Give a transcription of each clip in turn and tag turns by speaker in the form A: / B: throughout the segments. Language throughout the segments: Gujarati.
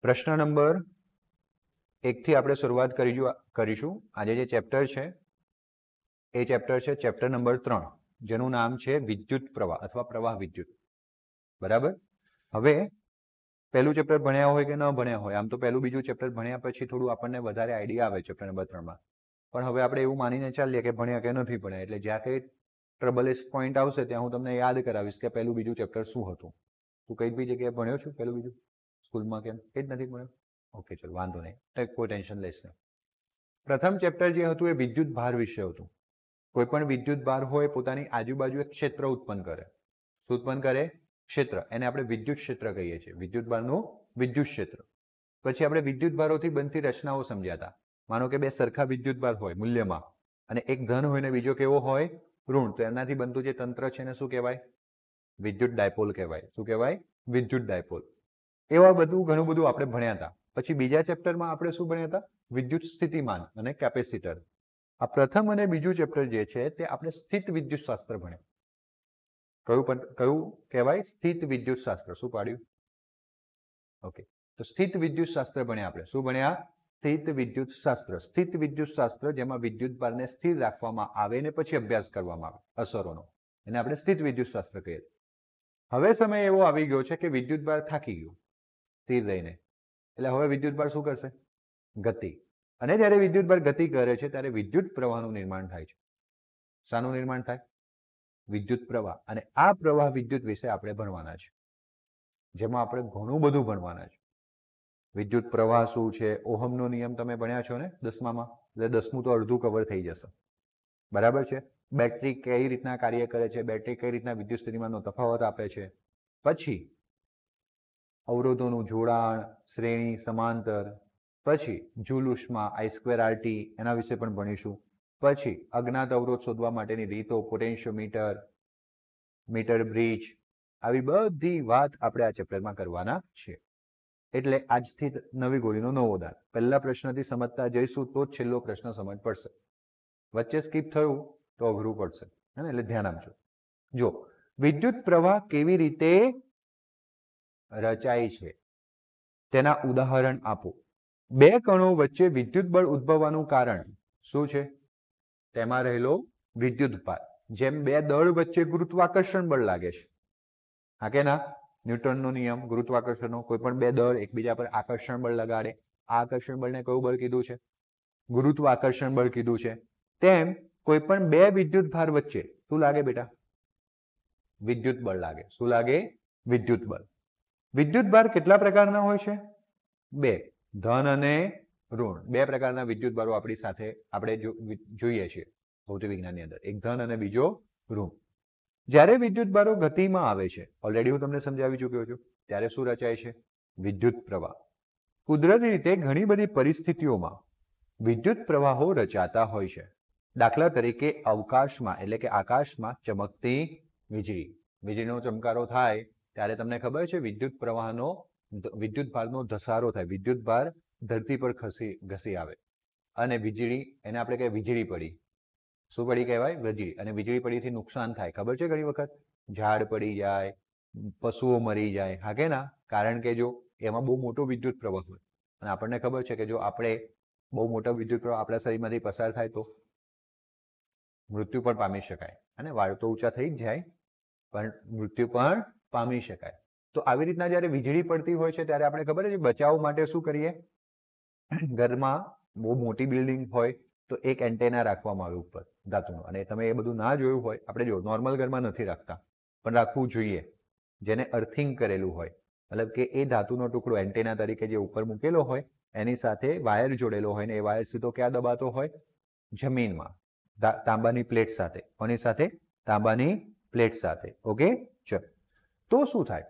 A: પ્રશ્ન નંબર 1 થી આપણે શરૂઆત કરીશું. આજે જે ચેપ્ટર છે એ ચેપ્ટર છે ચેપ્ટર નંબર 3, જેનું નામ છે વિદ્યુત પ્રવાહ અથવા પ્રવાહ વિદ્યુત. બરાબર. હવે પહેલું ચેપ્ટર ભણ્યા હોય કે ન ભણ્યા હોય, આમ તો પહેલું બીજું ચેપ્ટર ભણ્યા પછી થોડું આપણને વધારે આઈડિયા આવે ચેપ્ટર નંબર 3માં. પણ હવે આપણે એવું માનીને ચાલીએ કે ભણ્યા કે નથી ભણ્યા, એટલે જ્યાં કંઈ ટ્રબલેસ પોઈન્ટ આવશે ત્યાં હું તમને યાદ કરાવીશ કે પહેલું બીજું ચેપ્ટર શું હતું. તું કઈ બી જગ્યાએ ભણ્યો છું પહેલું બીજું સ્કૂલમાં? કેમ કંઈ જ નથી ભણ્યો? ઓકે, ચલો વાંધો નહીં, કોઈ ટેન્શન લેશે નહીં. પ્રથમ ચેપ્ટર જે હતું એ વિદ્યુત ભાર વિશે હતું. કોઈ પણ વિદ્યુત ભાર હોય પોતાની આજુબાજુ એક ક્ષેત્ર ઉત્પન્ન કરે. શું ઉત્પન્ન કરે? ક્ષેત્ર. એને આપણે વિદ્યુત ક્ષેત્ર કહીએ છીએ. વિદ્યુત ભારનું વિદ્યુત ક્ષેત્ર. પછી આપણે વિદ્યુત ભારોથી બનતી રચનાઓ સમજ્યા હતા. માનો કે બે સરખા વિદ્યુત ભાર હોય મૂલ્યમાં, અને એક ધન હોય ને બીજો કેવો હોય? ઋણ. તો એનાથી બનતું જે તંત્ર છે એને શું કહેવાય? વિદ્યુત ડાયપોલ કહેવાય. શું કહેવાય? વિદ્યુત ડાયપોલ. એવા ઘણું બધું આપણે ભણ્યા હતા. પછી બીજા ચેપ્ટરમાં આપણે શું ભણ્યા હતા? વિદ્યુત સ્થિતિમાન અને કેપેસિટર. આ પ્રથમ અને બીજું ચેપ્ટર જે છે તે આપણે સ્થિત વિદ્યુત શાસ્ત્ર ભણ્યા. કયું કહેવાય? સ્થિત વિદ્યુત શાસ્ત્ર. શું પાડ્યું? ઓકે, તો સ્થિત વિદ્યુત શાસ્ત્ર ભણ્યા આપણે. શું ભણ્યા? સ્થિત વિદ્યુત શાસ્ત્ર. સ્થિત વિદ્યુત શાસ્ત્ર જેમાં વિદ્યુત ભારને સ્થિર રાખવામાં આવે ને પછી અભ્યાસ કરવામાં આવે અસરોનો, એને આપણે સ્થિત વિદ્યુત શાસ્ત્ર કહીએ. હવે સમય એવો આવી ગયો છે કે વિદ્યુત ભાર થાકી ગયું સ્થિર રહીને, એટલે હવે વિદ્યુત ભાર શું કરશે? ગતિ. અને જ્યારે વિદ્યુત ભાર ગતિ કરે છે ત્યારે વિદ્યુત પ્રવાહનું નિર્માણ થાય છે. શાનું નિર્માણ થાય? વિદ્યુત પ્રવાહ. અને આ પ્રવાહ વિદ્યુત વિશે આપણે ભણવાના છે, જેમાં આપણે ઘણું બધું ભણવાના છે. વિદ્યુત પ્રવાહ શું છે? ઓહમનો નિયમ તમે ભણ્યા છો ને 10માં, એટલે 10મું તો અડધું કવર થઈ જશે. બરાબર છે. બેટરી કઈ રીતના કાર્ય કરે છે, બેટરી કઈ રીતના વિદ્યુત સ્થિતિમાનનો તફાવત આપે છે. પછી અવરોધોનું જોડાણ, શ્રેણી, સમાંતર. પછી જૂલ ઉષ્મા, I²RT, એના વિશે પણ ભણીશું. પછી અજ્ઞાત અવરોધ શોધવા માટેની રીતો, પોટેન્શિયોમીટર, મીટર બ્રિજ, આવી બધી વાત આપણે આ ચેપ્ટરમાં કરવાના છે. એટલે આજથી નવી ગોળીનો નવો દાન. પહેલા પ્રશ્નથી સમજતા જઈશું તો જ છેલ્લો પ્રશ્ન સમજ પડશે. વચ્ચે સ્કીપ થયું તો અઘરું પડશે, એટલે ધ્યાન આપજો. જો વિદ્યુત પ્રવાહ કેવી રીતે રચાય છે તેના ઉદાહરણ આપો. બે કણો વચ્ચે વિદ્યુત બળ ઉદ્ભવવાનું કારણ શું છે? તેમાં રહેલો વિદ્યુત ભાર. જેમ બે દળ વચ્ચે ગુરુત્વાકર્ષણ બળ લાગે છે, હા કે ના? ન્યૂટનનો નિયમ ગુરુત્વાકર્ષણનો. કોઈ પણ બે દળ એકબીજા પર આકર્ષણ બળ લગાડે, આ આકર્ષણ બળને કયું બળ કીધું છે? ગુરુત્વાકર્ષણ બળ કીધું છે. તેમ કોઈ પણ બે વિદ્યુત ભાર વચ્ચે શું લાગે બેટા? વિદ્યુત બળ લાગે. શું લાગે? વિદ્યુત બળ. વિદ્યુત ભાર કેટલા પ્રકારના હોય છે? બે, ધન અને ઋણ. બે પ્રકારના વિદ્યુત ભારો આપણી સાથે આપણે જોઈએ છીએ ભૌતિક વિજ્ઞાનની અંદર. એક ધન અને બીજો ઋણ. જ્યારે વિદ્યુત ભારો ગતિમાં આવે છે, ઓલરેડી હું તમને સમજાવી ચૂક્યો છું, ત્યારે શું રચાય છે? વિદ્યુત પ્રવાહ. કુદરતી રીતે ઘણી બધી પરિસ્થિતિઓમાં વિદ્યુત પ્રવાહો રચાતા હોય છે. દાખલા તરીકે અવકાશમાં, એટલે કે આકાશમાં ચમકતી વીજળી. વીજળીનો ચમકારો થાય ત્યારે તમને ખબર છે વિદ્યુત પ્રવાહનો, વિદ્યુત ભારનો ધસારો થાય. વિદ્યુત ભાર ધરતી પર ઘસી આવે અને વીજળી, એને આપણે કહીએ વીજળી પડી. શું પડી કહેવાય? વીજળી. અને વીજળી પડીથી નુકસાન થાય. ખબર છે? ઘણી વખત ઝાડ પડી જાય, પશુઓ મરી જાય, હા કે ના? કારણ કે જો એમાં બહુ મોટો વિદ્યુત પ્રવાહ હોય, અને આપણને ખબર છે કે જો આપણે બહુ મોટો વિદ્યુત પ્રવાહ આપણા શરીરમાંથી પસાર થાય તો મૃત્યુ પણ પામી શકાય. અને વાળ તો ઊંચા થઈ જ જાય, પણ મૃત્યુ પણ પામી શકાય. તો આવી રીતના જ્યારે વીજળી પડતી હોય છે ત્યારે આપણે ખબર છે બચાવ માટે શું કરીએ? ઘરમાં બહુ મોટી બિલ્ડિંગ હોય તો એક એન્ટેના રાખવામાં આવે ઉપર ધાતુનો. અને તમે એ બધું ના જોયું હોય, આપણે જો નોર્મલ ઘરમાં નથી રાખતા, પણ રાખવું જોઈએ. જેને અર્થિંગ કરેલું હોય, મતલબ કે એ ધાતુનો ટુકડો એન્ટેના તરીકે જે ઉપર મૂકેલો હોય એની સાથે વાયર જોડેલો હોય, ને એ વાયર સીધો ક્યાં દબાતો હોય? જમીનમાં, તાંબાની પ્લેટ સાથે. કોની સાથે? તાંબાની પ્લેટ સાથે. ઓકે, ચલો. તો શું થાય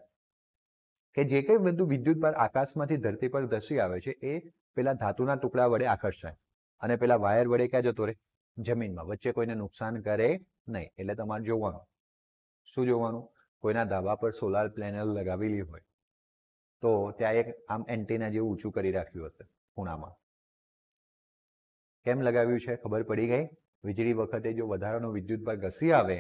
A: કે જે કંઈ બધું વિદ્યુત ભાર આકાશમાંથી ધરતી પર ધસી આવે છે એ પેલા ધાતુના ટુકડા વડે આકર્ષાય અને પેલા વાયર વડે ક્યાં જતો રહે? જમીનમાં. વચ્ચે કોઈને નુકસાન કરે નહીં. એટલે તમારે જોવાનું. શું જોવાનું? કોઈના ધાબા પર સોલાર પેનલ લગાવેલી હોય તો ત્યાં એક આમ એન્ટેના જેવું ઊંચું કરી રાખ્યું હશે ખૂણામાં. કેમ લગાવ્યું છે? ખબર પડી ગઈ? વીજળી વખતે જો વધારાનો વિદ્યુત ભાર ઘસી આવે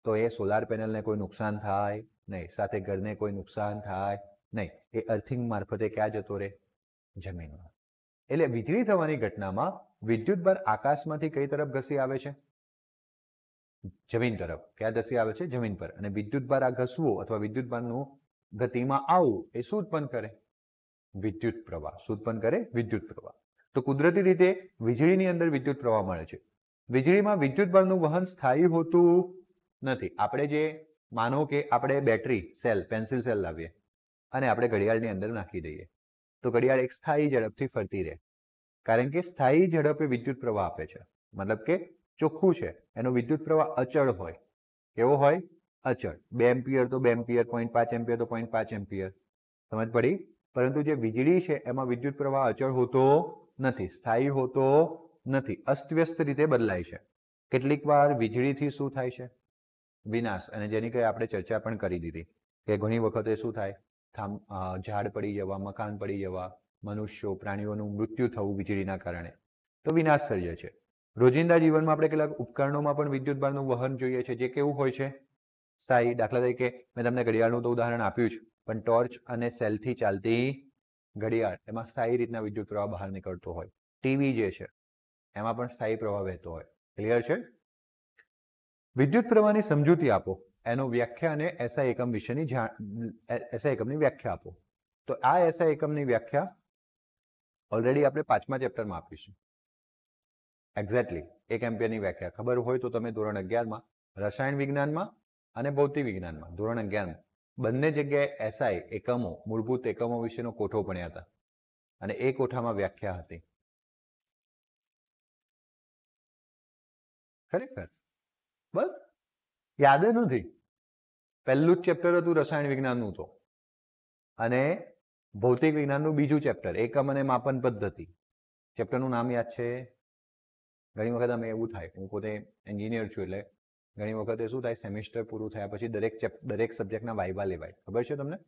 A: તો એ સોલાર પેનલને કોઈ નુકસાન થાય નહીં, સાથે ઘરને કોઈ નુકસાન થાય નહીં, એ અર્થિંગ મારફતે ક્યાં જતો રહે? જમીનમાં. એટલે વીજળી થવાની ઘટનામાં વિદ્યુતભાર આકાશમાંથી કઈ તરફ ઘસી આવે છે? જમીન તરફ. ક્યાં ઘસી આવે છે? જમીન પર. અને વિદ્યુતભાર આ ઘસવો અથવા વિદ્યુતભારનું ગતિમાં આવવું એ શું ઉત્પન્ન કરે? વિદ્યુત પ્રવાહ. શું ઉત્પન્ન કરે? વિદ્યુત પ્રવાહ. તો કુદરતી રીતે વીજળીની અંદર વિદ્યુત પ્રવાહ મળે છે. વીજળીમાં વિદ્યુતભારનું વહન સ્થાયી હોતું નથી. આપણે જે માનો કે આપણે બેટરી સેલ, પેન્સિલ સેલ લાવીએ અને આપણે ઘડિયાળની અંદર નાખી દઈએ તો ઘડિયાળ એક સ્થાયી ઝડપથી ફરતી રહે, કારણ કે સ્થાયી ઝડપે વિદ્યુત પ્રવાહ આપે છે. મતલબ કે ચોખ્ખું છે, એનો વિદ્યુત પ્રવાહ અચળ હોય. કેવો હોય? અચળ. 2 એમ્પિયર તો 2 એમ્પિયર, 0.5 એમ્પિયર તો 0.5 એમ્પિયર. સમજ પડી? પરંતુ જે વીજળી છે એમાં વિદ્યુત પ્રવાહ અચળ હોતો નથી, સ્થાયી હોતો નથી, અસ્તવ્યસ્ત રીતે બદલાય છે. કેટલીક વાર વીજળીથી શું થાય છે? વિનાશ. અને જેની કંઈ આપણે ચર્ચા પણ કરી દીધી કે ઘણી વખતે શું થાય? ઝાડ પડી જવા, મકાન પડી જવા, મનુષ્યો, પ્રાણીઓનું મૃત્યુ થવું વીજળીના કારણે, તો વિનાશ સર્જે છે. રોજિંદા જીવનમાં આપણે કેટલાક ઉપકરણોમાં પણ વિદ્યુતભારનું વહન જોઈએ છે, જે કેવું હોય છે? સ્થાયી. દાખલા તરીકે મેં તમને ઘડિયાળનું તો ઉદાહરણ આપ્યું જ, પણ ટોર્ચ અને સેલથી ચાલતી ઘડિયાળ, એમાં સ્થાયી રીતના વિદ્યુત પ્રવાહ બહાર નીકળતો હોય. ટીવી જે છે એમાં પણ સ્થાયી પ્રવાહ વહેતો હોય. ક્લિયર છે? વિદ્યુત પ્રવાહની સમજૂતી આપો, એનો વ્યાખ્યા અને એસઆઈ એકમ વિશેની એસઆઈ એકમની વ્યાખ્યા આપો. તો આ એસઆઈ એકમની વ્યાખ્યા ઓલરેડી આપણે 5મા ચેપ્ટરમાં આપીશું. એક્ઝેક્ટલી 1 એમ્પિયરની વ્યાખ્યા ખબર હોય તો તમે ધોરણ 11માં રસાયણ વિજ્ઞાનમાં અને ભૌતિક વિજ્ઞાનમાં ધોરણ 11માં બંને જગ્યાએ એસઆઈ એકમો, મૂળભૂત એકમો વિશેનો કોઠો ભણ્યા હતા અને એ કોઠામાં વ્યાખ્યા હતી. ખરેખર બસ યાદ જ નથી. પહેલું જ ચેપ્ટર હતું રસાયણ વિજ્ઞાનનું તો, અને ભૌતિક વિજ્ઞાનનું બીજું ચેપ્ટર એકમ અને માપન પદ્ધતિ. ચેપ્ટરનું નામ યાદ છે? ઘણી વખત અમે એવું થાય, હું પોતે એન્જિનિયર છું એટલે ઘણી વખતે શું થાય, સેમિસ્ટર પૂરું થયા પછી દરેક સબ્જેક્ટના વાઇવા લેવાય. ખબર છે તમને?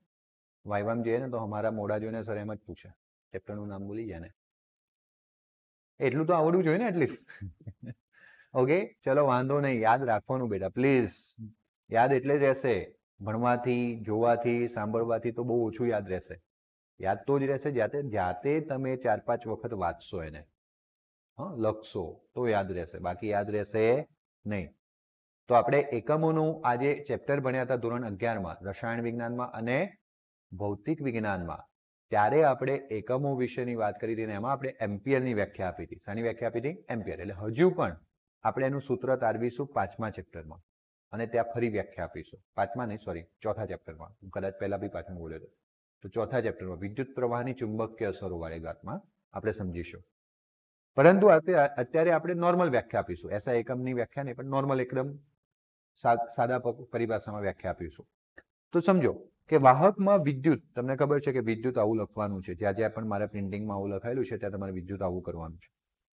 A: વાઇવામાં જઈએ ને તો અમારા મોઢા જોઈને સર એમ જ પૂછે, ચેપ્ટરનું નામ ભૂલી જાય ને. એટલું તો આવડવું જોઈએ ને એટલીસ્ટ. ઓકે, ચલો વાંધો નહીં, યાદ રાખવાનું બેટા પ્લીઝ. યાદ એટલે જ રહેશે. ભણવાથી, જોવાથી, સાંભળવાથી તો બહુ ઓછું યાદ રહેશે. યાદ તો જ રહેશે જાતે તમે 4-5 વખત વાંચશો એને, લખશો તો યાદ રહેશે, બાકી યાદ રહેશે નહીં. તો આપણે એકમોનું આજે ચેપ્ટર ભણ્યા હતા ધોરણ 11માં રસાયણ વિજ્ઞાનમાં અને ભૌતિક વિજ્ઞાનમાં, ત્યારે આપણે એકમો વિશેની વાત કરી હતી અને એમાં આપણે એમ્પિયરની વ્યાખ્યા આપી હતી. શાની વ્યાખ્યા આપી હતી? એમ્પિયર. એટલે હજુ પણ આપણે એનું સૂત્ર તારવીશું 5મા ચેપ્ટરમાં અને ત્યાં ફરી વ્યાખ્યા આપીશું. 5મા નહીં, સોરી, 4થા ચેપ્ટરમાં. હું કદાચ પહેલા બી 5મું બોલ્યો હતો. તો 4થા ચેપ્ટરમાં વિદ્યુત પ્રવાહની ચુંબકીય અસરો વાળી વાતમાં આપણે સમજીશું. પરંતુ અત્યારે આપણે નોર્મલ વ્યાખ્યા આપીશું. એસઆઈ એકમની વ્યાખ્યા નહીં, પણ નોર્મલ એકદમ સાદા પરિભાષામાં વ્યાખ્યા આપીશું. તો સમજો કે વાહકમાં વિદ્યુત, તમને ખબર છે કે વિદ્યુત આવું લખવાનું છે, જ્યાં જ્યાં પણ મારા પ્રિન્ટિંગમાં આવું લખાયેલું છે ત્યાં તમારે વિદ્યુત આવું કરવાનું છે.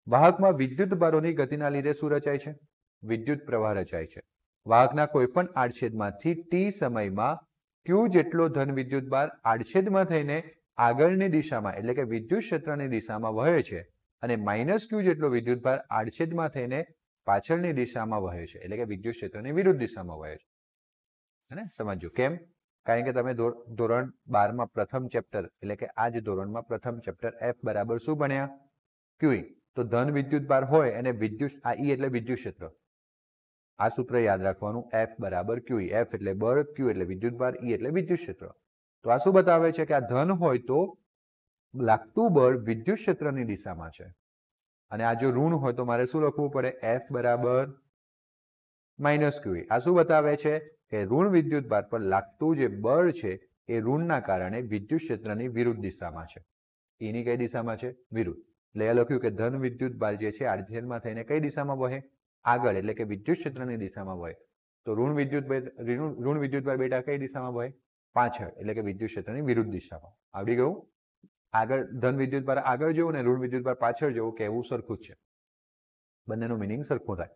A: વાહકમાં વિદ્યુત ભારોની ગતિના લીધે શું રચાય છે? વિદ્યુત પ્રવાહ રચાય છે. વાહકના કોઈ પણ આડછેદમાંથી ટી સમયમાં ક્યુ જેટલો ધન વિદ્યુત ભાર આડછેદમાં થઈને આગળની દિશામાં એટલે કે વિદ્યુત ક્ષેત્રની દિશામાં વહે છે અને માઇનસ ક્યુ જેટલો વિદ્યુત ભાર આડછેદમાં થઈને પાછળની દિશામાં વહે છે, એટલે કે વિદ્યુત ક્ષેત્રની વિરુદ્ધ દિશામાં વહે છે. અને સમજો કેમ? કારણ કે તમે ધોરણ 12માં પ્રથમ ચેપ્ટર એટલે કે આ જ ધોરણમાં પ્રથમ ચેપ્ટર એફ બરાબર શું ભણ્યા? ક્યુઈ. તો ધન વિદ્યુત ભાર હોય અને વિદ્યુત, આ ઈ એટલે વિદ્યુત ક્ષેત્ર. આ સૂત્ર યાદ રાખવાનું, એફ બરાબર ક્યુઈ. એફ એટલે બળ, ક્યુ એટલે વિદ્યુત ભાર, ઈ એટલે વિદ્યુત ક્ષેત્ર. તો આ શું બતાવે છે કે આ ધન હોય તો લાગતું બળ વિદ્યુત ક્ષેત્રની દિશામાં છે, અને આ જો ઋણ હોય તો મારે શું લખવું પડે? એફ બરાબર માઇનસ ક્યુઈ. આ શું બતાવે છે કે ઋણ વિદ્યુત ભાર પર લાગતું જે બળ છે એ ઋણના કારણે વિદ્યુત ક્ષેત્રની વિરુદ્ધ દિશામાં છે. એની કઈ દિશામાં છે? વિરુદ્ધ. એટલે એ લખ્યું કે ધન વિદ્યુત ભાર જે છે આડછેદમાં થઈને કઈ દિશામાં વહે? આગળ, એટલે કે વિદ્યુત ક્ષેત્રની દિશામાં વહે. તો ઋણ વિદ્યુત ભાર બેટા કઈ દિશામાં વહે? પાછળ, એટલે કે વિદ્યુત ક્ષેત્રની વિરુદ્ધ દિશામાં. આવડી ગયું? આગળ ધન વિદ્યુત ભાર આગળ જવું ને ઋણ વિદ્યુત ભાર પાછળ જવું કહેવું સરખું જ છે, બંનેનું મિનિંગ સરખું થાય.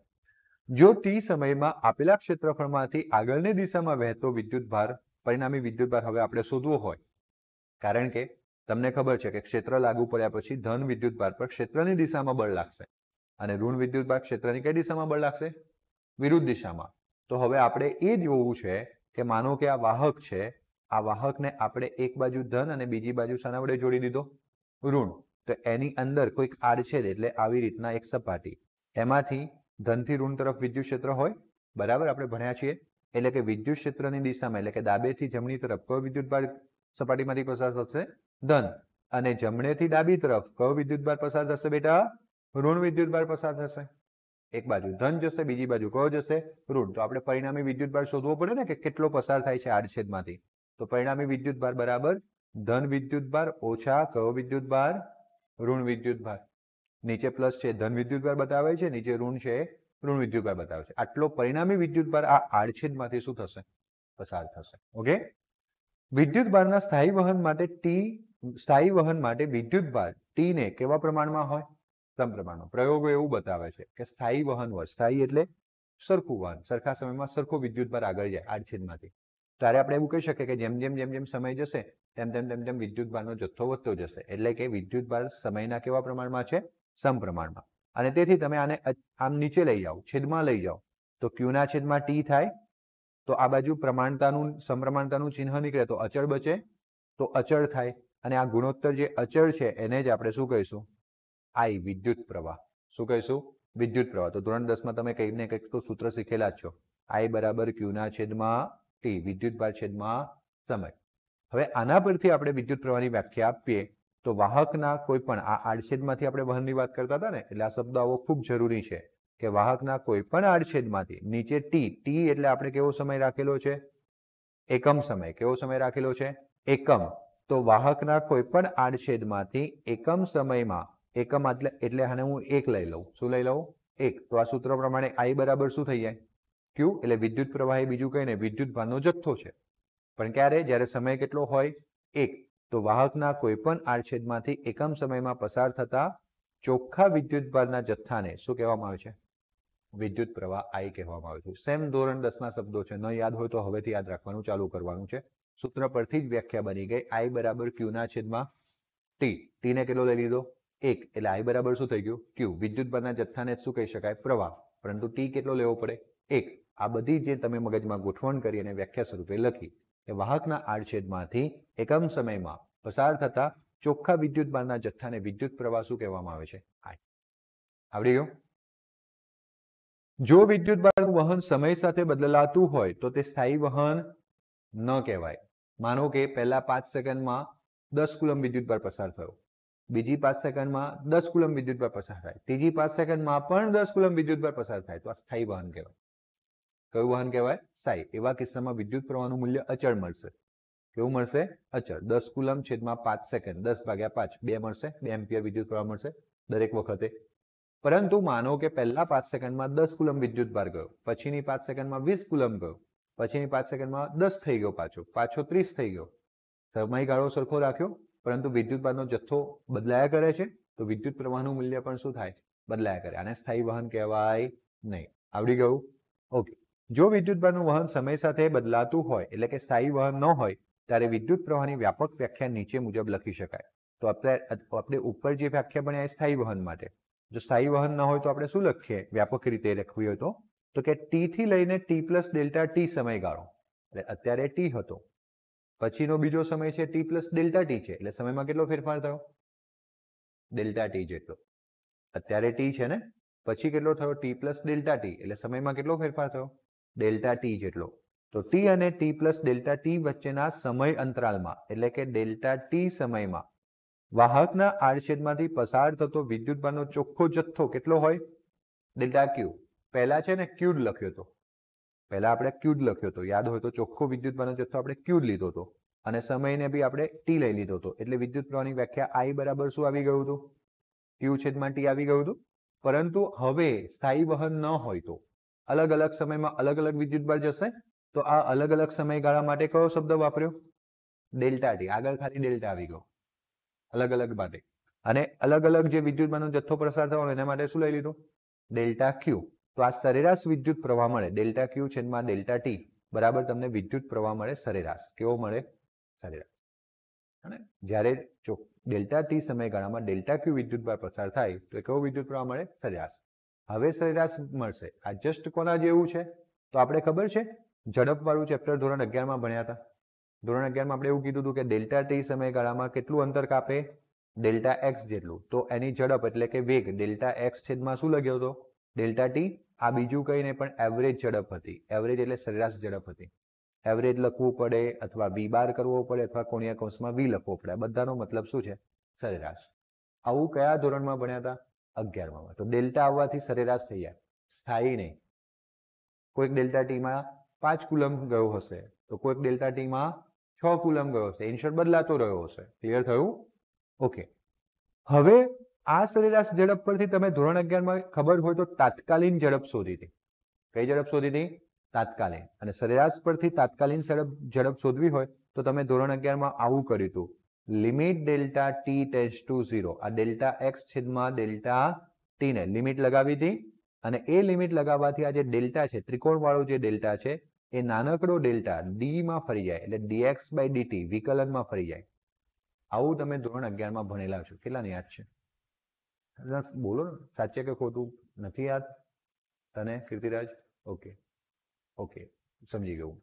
A: જો ટી સમયમાં આપેલા ક્ષેત્રફળમાંથી આગળની દિશામાં વહેતો વિદ્યુત ભાર, પરિણામી વિદ્યુત ભાર હવે આપણે શોધવો હોય, કારણ કે તમને ખબર છે કે ક્ષેત્ર લાગુ પડ્યા પછી ધન વિદ્યુત ભાર પર ક્ષેત્રની દિશામાં બળ લાગશે અને ઋણ વિદ્યુત ભાર ક્ષેત્રની કઈ દિશામાં બળ લાગશે? વિરુદ્ધ દિશામાં. તો હવે આપણે એ જોવું છે કે માનો કે આ વાહક છે આ વાહકને આપણે એક બાજુ ધન અને બીજી બાજુ શાના વડે જોડી દીધો? ઋણ. તો એની અંદર કોઈક આડછેદ એટલે આવી રીતના એક સપાટી, એમાંથી ધનથી ઋણ તરફ વિદ્યુત ક્ષેત્ર હોય, બરાબર, આપણે ભણ્યા છીએ. એટલે કે વિદ્યુત ક્ષેત્રની દિશામાં એટલે કે ડાબેથી જમણી તરફ કયો વિદ્યુતભાર સપાટીમાંથી પસાર થશે? ધન. અને જમણેથી ડાબી તરફ કયો વિદ્યુતભાર પસાર થશે બેટા? ઋણ વિદ્યુતભાર પસાર થશે. એક બાજુ ધન જશે, બીજી બાજુ કયો જશે? ઋણ. તો આપણે પરિણામી વિદ્યુતભાર શોધવો પડે ને કે કેટલો પસાર થાય છે આડછેદમાંથી. તો પરિણામી વિદ્યુતભાર બરાબર ધન વિદ્યુતભાર ઓછા કયો વિદ્યુતભાર? ઋણ વિદ્યુતભાર. નીચે પ્લસ છે ધન વિદ્યુતભાર બતાવે છે, નીચે ઋણ છે ઋણ વિદ્યુતભાર બતાવે છે. આટલો પરિણામી વિદ્યુતભાર આ આડછેદમાંથી શું થશે? પસાર થશે. ઓકે. વિદ્યુતભારના સ્થાયી વહન માટે વિદ્યુતભાર ટી ને કેવા પ્રમાણમાં હોય? સમપ્રમાણમાં. પ્રયોગો એવું બતાવે છે કે સ્થાયી વહન હોય, સ્થાયી એટલે સરખું વહન, સરખા સમયમાં સરખો વિદ્યુતભાર આગળ જાય આડછેદમાંથી. ત્યારે આપણે એવું કહી શકીએ કે જેમ જેમ સમય જશે તેમ વિદ્યુતભારનો જથ્થો વધતો જશે. એટલે કે વિદ્યુતભાર સમયના કેવા પ્રમાણમાં છે? સમપ્રમાણમાં. અને તેથી તમે આને આમ નીચે લઈ જાઓ, છેદમાં લઈ જાઓ, તો ક્યુના છેદમાં ટી થાય. તો આ બાજુ સમપ્રમાણતાનું ચિહ્ન નીકળે તો અચળ બચે, તો અચળ થાય. અને આ ગુણોત્તર જે અચળ છે એને જ આપણે શું કહીશું? આઈ, વિદ્યુત પ્રવાહ. શું કહીશું? વિદ્યુત પ્રવાહ. તો ધોરણ 10માં તમે કંઈક ને કંઈક તો સૂત્ર શીખેલા જ છો. આઈ બરાબર ક્યુના છેદમાં ટી, વિદ્યુતભાર છેદમાં સમય. હવે આના પરથી આપણે વિદ્યુત પ્રવાહની વ્યાખ્યા આપીએ તો વાહકના કોઈ પણ આ આડછેદમાંથી આપણે વહનની વાત કરતા હતા ને, એટલે આ શબ્દ આવો ખૂબ જરૂરી છે કે વાહકના કોઈ પણ આડછેદમાંથી નીચે ટી એટલે આપણે કેવો સમય રાખેલો છે? એકમ સમય. કેવો સમય રાખેલો છે? એકમ. તો વાહકના કોઈ પણ આડછેદમાંથી એકમ સમયમાં, એકમ એટલે આને હું એક લઈ લઉં. શું લઈ લઉં? એક. તો આ સૂત્ર પ્રમાણે આઈ બરાબર શું થઈ જાય? ક્યુ. એટલે વિદ્યુત પ્રવાહ એ બીજું કઈ નહીં, વિદ્યુતભારનો જથ્થો છે. પણ ક્યારે? જ્યારે સમય કેટલો હોય? એક. તો વાહકના કોઈ પણ આડછેદમાંથી એકમ સમયમાં પસાર થતા ચોખ્ખા વિદ્યુતભારના જથ્થાને શું કહેવામાં આવે છે? વિદ્યુત પ્રવાહ આઈ કહેવામાં આવે છે. સેમ ધોરણ 10ના શબ્દો છે, ન યાદ હોય તો હવેથી યાદ રાખવાનું ચાલુ કરવાનું છે. સૂત્ર પરથી જ વ્યાખ્યા બની ગઈ. આઈ બરાબર ક્યુના છેદમાં ટી. ટીને કેટલો લઈ લીધો? એક. એટલે આઈ બરાબર શું થઈ ગયું? ક્યુ. વિદ્યુતભારના જથ્થાને શું કહી શકાય? પ્રવાહ. પરંતુ ટી કેટલો લેવો પડે? એક. આ બધી જે તમે મગજમાં ગોઠવણ કરી અને વ્યાખ્યા સ્વરૂપે લખી કે વાહકના આડછેદમાંથી એકમ સમયમાં પસાર થતા ચોખ્ખા વિદ્યુતભારના જથ્થાને વિદ્યુત પ્રવાહ શું કહેવામાં આવે છે? આઈ. આવડી ગયું? જો વિદ્યુતભારનું વહન સમય સાથે બદલાતું હોય તો તે સ્થાયી વહન ન કહેવાય. માનો કે પહેલા 5 સેકન્ડમાં 10 કુલમ વિદ્યુતભાર પસાર થયો, બીજી 5 સેકન્ડમાં 10 કુલમ વિદ્યુતભાર પસાર થાય, ત્રીજી 5 સેકન્ડમાં પણ 10 કુલમ વિદ્યુતભાર પસાર થાય, તો આ સ્થાયી વહન કહેવાય. કયું વહન કહેવાય? સ્થાયી. એવા કિસ્સામાં વિદ્યુત પ્રવાહનું મૂલ્ય અચળ મળશે. કેવું મળશે? અચળ. 10 કુલમ છેદમાં 5 સેકન્ડ, 10 ભાગ્યા 5, 2 મળશે. 2 એમ્પિયર વિદ્યુત પ્રવાહ મળશે દરેક વખતે. પરંતુ માનો કે પહેલા 5 સેકન્ડમાં 10 કુલમ વિદ્યુતભાર ગયો, પછીની 5 સેકન્ડમાં 20 કુલમ ગયો, પછીની 5 સેકન્ડમાં 10 થઈ ગયો, પાછો 30 થઈ ગયો. સમયગાળો સરખો રાખ્યો, પરંતુ વિદ્યુતભારનો જથ્થો બદલાયા કરે છે, તો વિદ્યુત પ્રવાહનું મૂલ્ય પણ શું થાય? બદલાયા કરે. આને સ્થાયી વહન કહેવાય નહીં. આવડી ગયું? ઓકે. જો વિદ્યુતભારનું વહન સમય સાથે બદલાતું હોય એટલે કે સ્થાયી વહન ન હોય ત્યારે વિદ્યુત પ્રવાહની વ્યાપક વ્યાખ્યા નીચે મુજબ લખી શકાય. તો આપણે ઉપર જે વ્યાખ્યા ભણ્યા એ સ્થાયી વહન માટે. જો સ્થાયી વહન ન હોય તો આપણે શું લખીએ વ્યાપક રીતે લખવી હોય તો કે ટી થી લઈને ટી પ્લસ ડેલ્ટા ટી સમયગાળો. એટલે અત્યારે ટી હતો, પછીનો બીજો સમય છે ટી પ્લસ ડેલ્ટા ટી છે, એટલે સમયમાં કેટલો ફેરફાર થયો? ડેલ્ટા ટી જેટલો. અત્યારે ટી છે ને, પછી કેટલો થયો? ટી પ્લસ ડેલ્ટા ટી, એટલે સમયમાં કેટલો ફેરફાર થયો? ડેલ્ટા ટી જેટલો. તો ટી અને ટી પ્લસ ડેલ્ટા ટી વચ્ચેના સમય અંતરાલમાં એટલે કે ડેલ્ટા ટી સમયમાં વાહકના આડછેદમાંથી પસાર થતો વિદ્યુતભારનો ચોખ્ખો જથ્થો કેટલો હોય? ડેલ્ટા ક્યુ. પહેલા છે ને ક્યુડ લખ્યો હતો, પહેલા આપણે ક્યુડ લખ્યો હતો, યાદ હોય તો ચોખ્ખો વિદ્યુતભારનો જથ્થો આપણે ક્યુડ લીધો હતો અને સમયને બી આપણે ટી લઈ લીધો હતો. એટલે વિદ્યુત પ્રવાહની વ્યાખ્યા આઈ બરાબર શું આવી ગયું હતું? ક્યુ છેદમાં ટી આવી ગયું હતું. પરંતુ હવે સ્થાયી વહન ન હોય તો અલગ અલગ સમયમાં અલગ અલગ વિદ્યુતભાર જશે, તો આ અલગ અલગ સમયગાળા માટે કયો શબ્દ વાપર્યો? Delta T. આગળ ખાલી ડેલ્ટા આવી ગયો અલગ અલગ માટે. અને અલગ અલગ જે વિદ્યુતભારનો જથ્થો પસાર થવાનો એના માટે શું લઈ લીધું? ડેલ્ટા ક્યુ. તો આ સરેરાશ વિદ્યુત પ્રવાહ મળે ડેલ્ટા ક્યુ છેદમાં ડેલ્ટા ટી બરાબર તમને વિદ્યુત પ્રવાહ મળે સરેરાશ. કેવો મળે? સરેરાશ. અને જ્યારે ડેલ્ટા ટી સમયગાળામાં ડેલ્ટા ક્યુ વિદ્યુતભાર પસાર થાય તો કેવો વિદ્યુત પ્રવાહ મળે? સરેરાશ. હવે સરેરાશ મળશે. આ જસ્ટ કોના જેવું છે? તો આપણે ખબર છે ઝડપવાળું ચેપ્ટર ધોરણ 11માં ભણ્યા હતા. ધોરણ 11 માં આપણે એવું કીધું હતું કે ડેલ્ટા ટી સમયગાળામાં કેટલું અંતર કાપે? ડેલ્ટા એક્સ જેટલું. તો એની ઝડપ એટલે કે વેગ ડેલ્ટા એક્સ છેદમાં શું લખ્યો હતો? Delta T. આ બીજું કંઈ નહીં પણ એવરેજ ઝડપ હતી. એવરેજ એટલે સરેરાશ ઝડપ હતી. એવરેજ લખવું પડે અથવા વી બાર કરવો પડે અથવા કોણિયા કૌંસમાં વી લખવો પડે. બધાનો મતલબ શું છે? સરેરાશ. આવું કયા ધોરણમાં ભણ્યા હતા? 11માં. તો ડેલ્ટા આવવાથી સરેરાશ થઈ જાય, સ્થાયી નહીં. કોઈક ડેલ્ટા ટીમાં 5 કુલમ ગયો હશે તો કોઈક ડેલ્ટા ટીમાં 6 કુલમ ગયો હશે. ઇનશોર્ટ બદલાતો રહ્યો હશે. ક્લિયર થયું? ઓકે. હવે આ સરેરાશ ઝડપ પરથી તમે ધોરણ 11માં ખબર હોય તો તાત્કાલિન ઝડપ શોધી હતી. કઈ ઝડપ શોધી હતી? તાત્કાલિન. અને સરેરાશ પરથી તાત્કાલિન ઝડપ શોધવી હોય તો તમે ધોરણ 11માં આવું કર્યું હતું. Limit delta T tends to 0. આ ડેલ્ટા એક્સ છેદમાં ડેલ્ટા ટી ને લિમિટ લગાવી હતી અને એ લિમિટ લગાવવાથી આ જે ડેલ્ટા છે, ત્રિકોણવાળો જે ડેલ્ટા છે એ નાનકડો ડેલ્ટા ડી માં ફરી જાય એટલે dx બાય dt વિકલનમાં ફરી જાય. આવું તમે ધોરણ 11માં ભણેલા છો. કેટલાને યાદ છે? બોલો ને, સાચે કે ખોટું? નથી યાદ તને કીર્તિરાજ? ઓકે ઓકે, સમજી ગયું.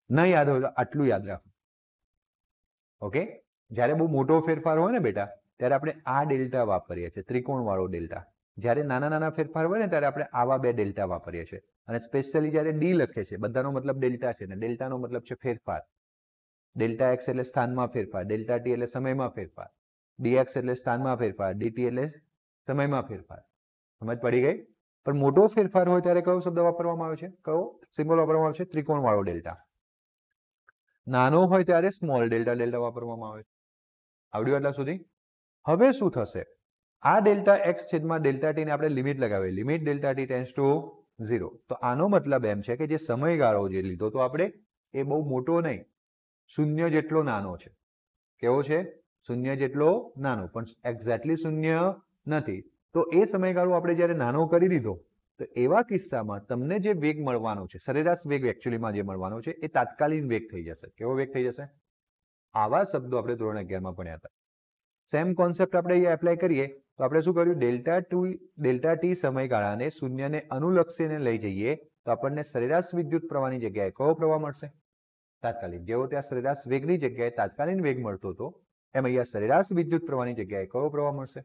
A: ન યાદ હોય તો આટલું યાદ રાખો. ઓકે. જ્યારે બહુ મોટો ફેરફાર હોય ને બેટા ત્યારે આપણે આ ડેલ્ટા વાપરીએ છીએ, ત્રિકોણવાળો ડેલ્ટા. જ્યારે નાના નાના ફેરફાર હોય ને ત્યારે આપણે આવા બે ડેલ્ટા વાપરીએ છીએ. અને સ્પેશિયલી જ્યારે ડી લખે છે, બધાનો મતલબ ડેલ્ટા છે ને ડેલ્ટાનો મતલબ છે ફેરફાર. ડેલ્ટા એક્સ એટલે સ્થાનમાં ફેરફાર, ડેલ્ટા ટી એટલે સમયમાં ફેરફાર, ડીએક્સ એટલે સ્થાનમાં ફેરફાર, ડીટી એટલે સમયમાં ફેરફાર. સમજ પડી ગઈ? પણ મોટો ફેરફાર હોય ત્યારે કયો શબ્દ વાપરવામાં આવે છે? કયો સિમ્બોલ વાપરવામાં આવે છે? ત્રિકોણવાળો ડેલ્ટા. નાનો હોય ત્યારે સ્મોલ ડેલ્ટા વાપરવામાં આવે છે. આવડ્યું એટલા સુધી? હવે શું થશે? આ ડેલ્ટા એક્સ છેદમાં ડેલ્ટા ટી ને આપણે લિમિટ લગાવીએ. Limit delta T tends to 0. તો આનો મતલબ એમ છે કે જે સમયગાળો જે લીધો તો આપણે એ બહુ મોટો નહીં, શૂન્ય જેટલો નાનો છે. કેવો છે? શૂન્ય જેટલો નાનો, પણ એક્ઝેક્ટલી શૂન્ય નથી. તો એ સમયગાળો આપણે જ્યારે નાનો કરી દીધો તો એવા કિસ્સામાં તમને જે વેગ મળવાનો છે, સરેરાશ વેગ એકચ્યુઅલીમાં જે મળવાનો છે એ તાત્કાલિન વેગ થઈ જશે. કેવો વેગ થઈ જશે? આવા શબ્દો આપણે ધોરણ 11માં ભણ્યા હતા. સેમ કોન્સેપ્ટ આપણે અહીંયા એપ્લાય કરીએ તો આપણે શું કર્યું? ડેલ્ટા ટી સમયગાળાને શૂન્યને અનુલક્ષીને લઈ જઈએ તો આપણને સરેરાશ વિદ્યુત પ્રવાહની જગ્યાએ કયો પ્રવાહ મળશે? તાત્કાલિન. જેવો ત્યાં સરેરાશ વેગની જગ્યાએ તાત્કાલિન વેગ મળતો હતો એમ અહીંયા સરેરાશ વિદ્યુત પ્રવાહની જગ્યાએ કયો પ્રવાહ મળશે?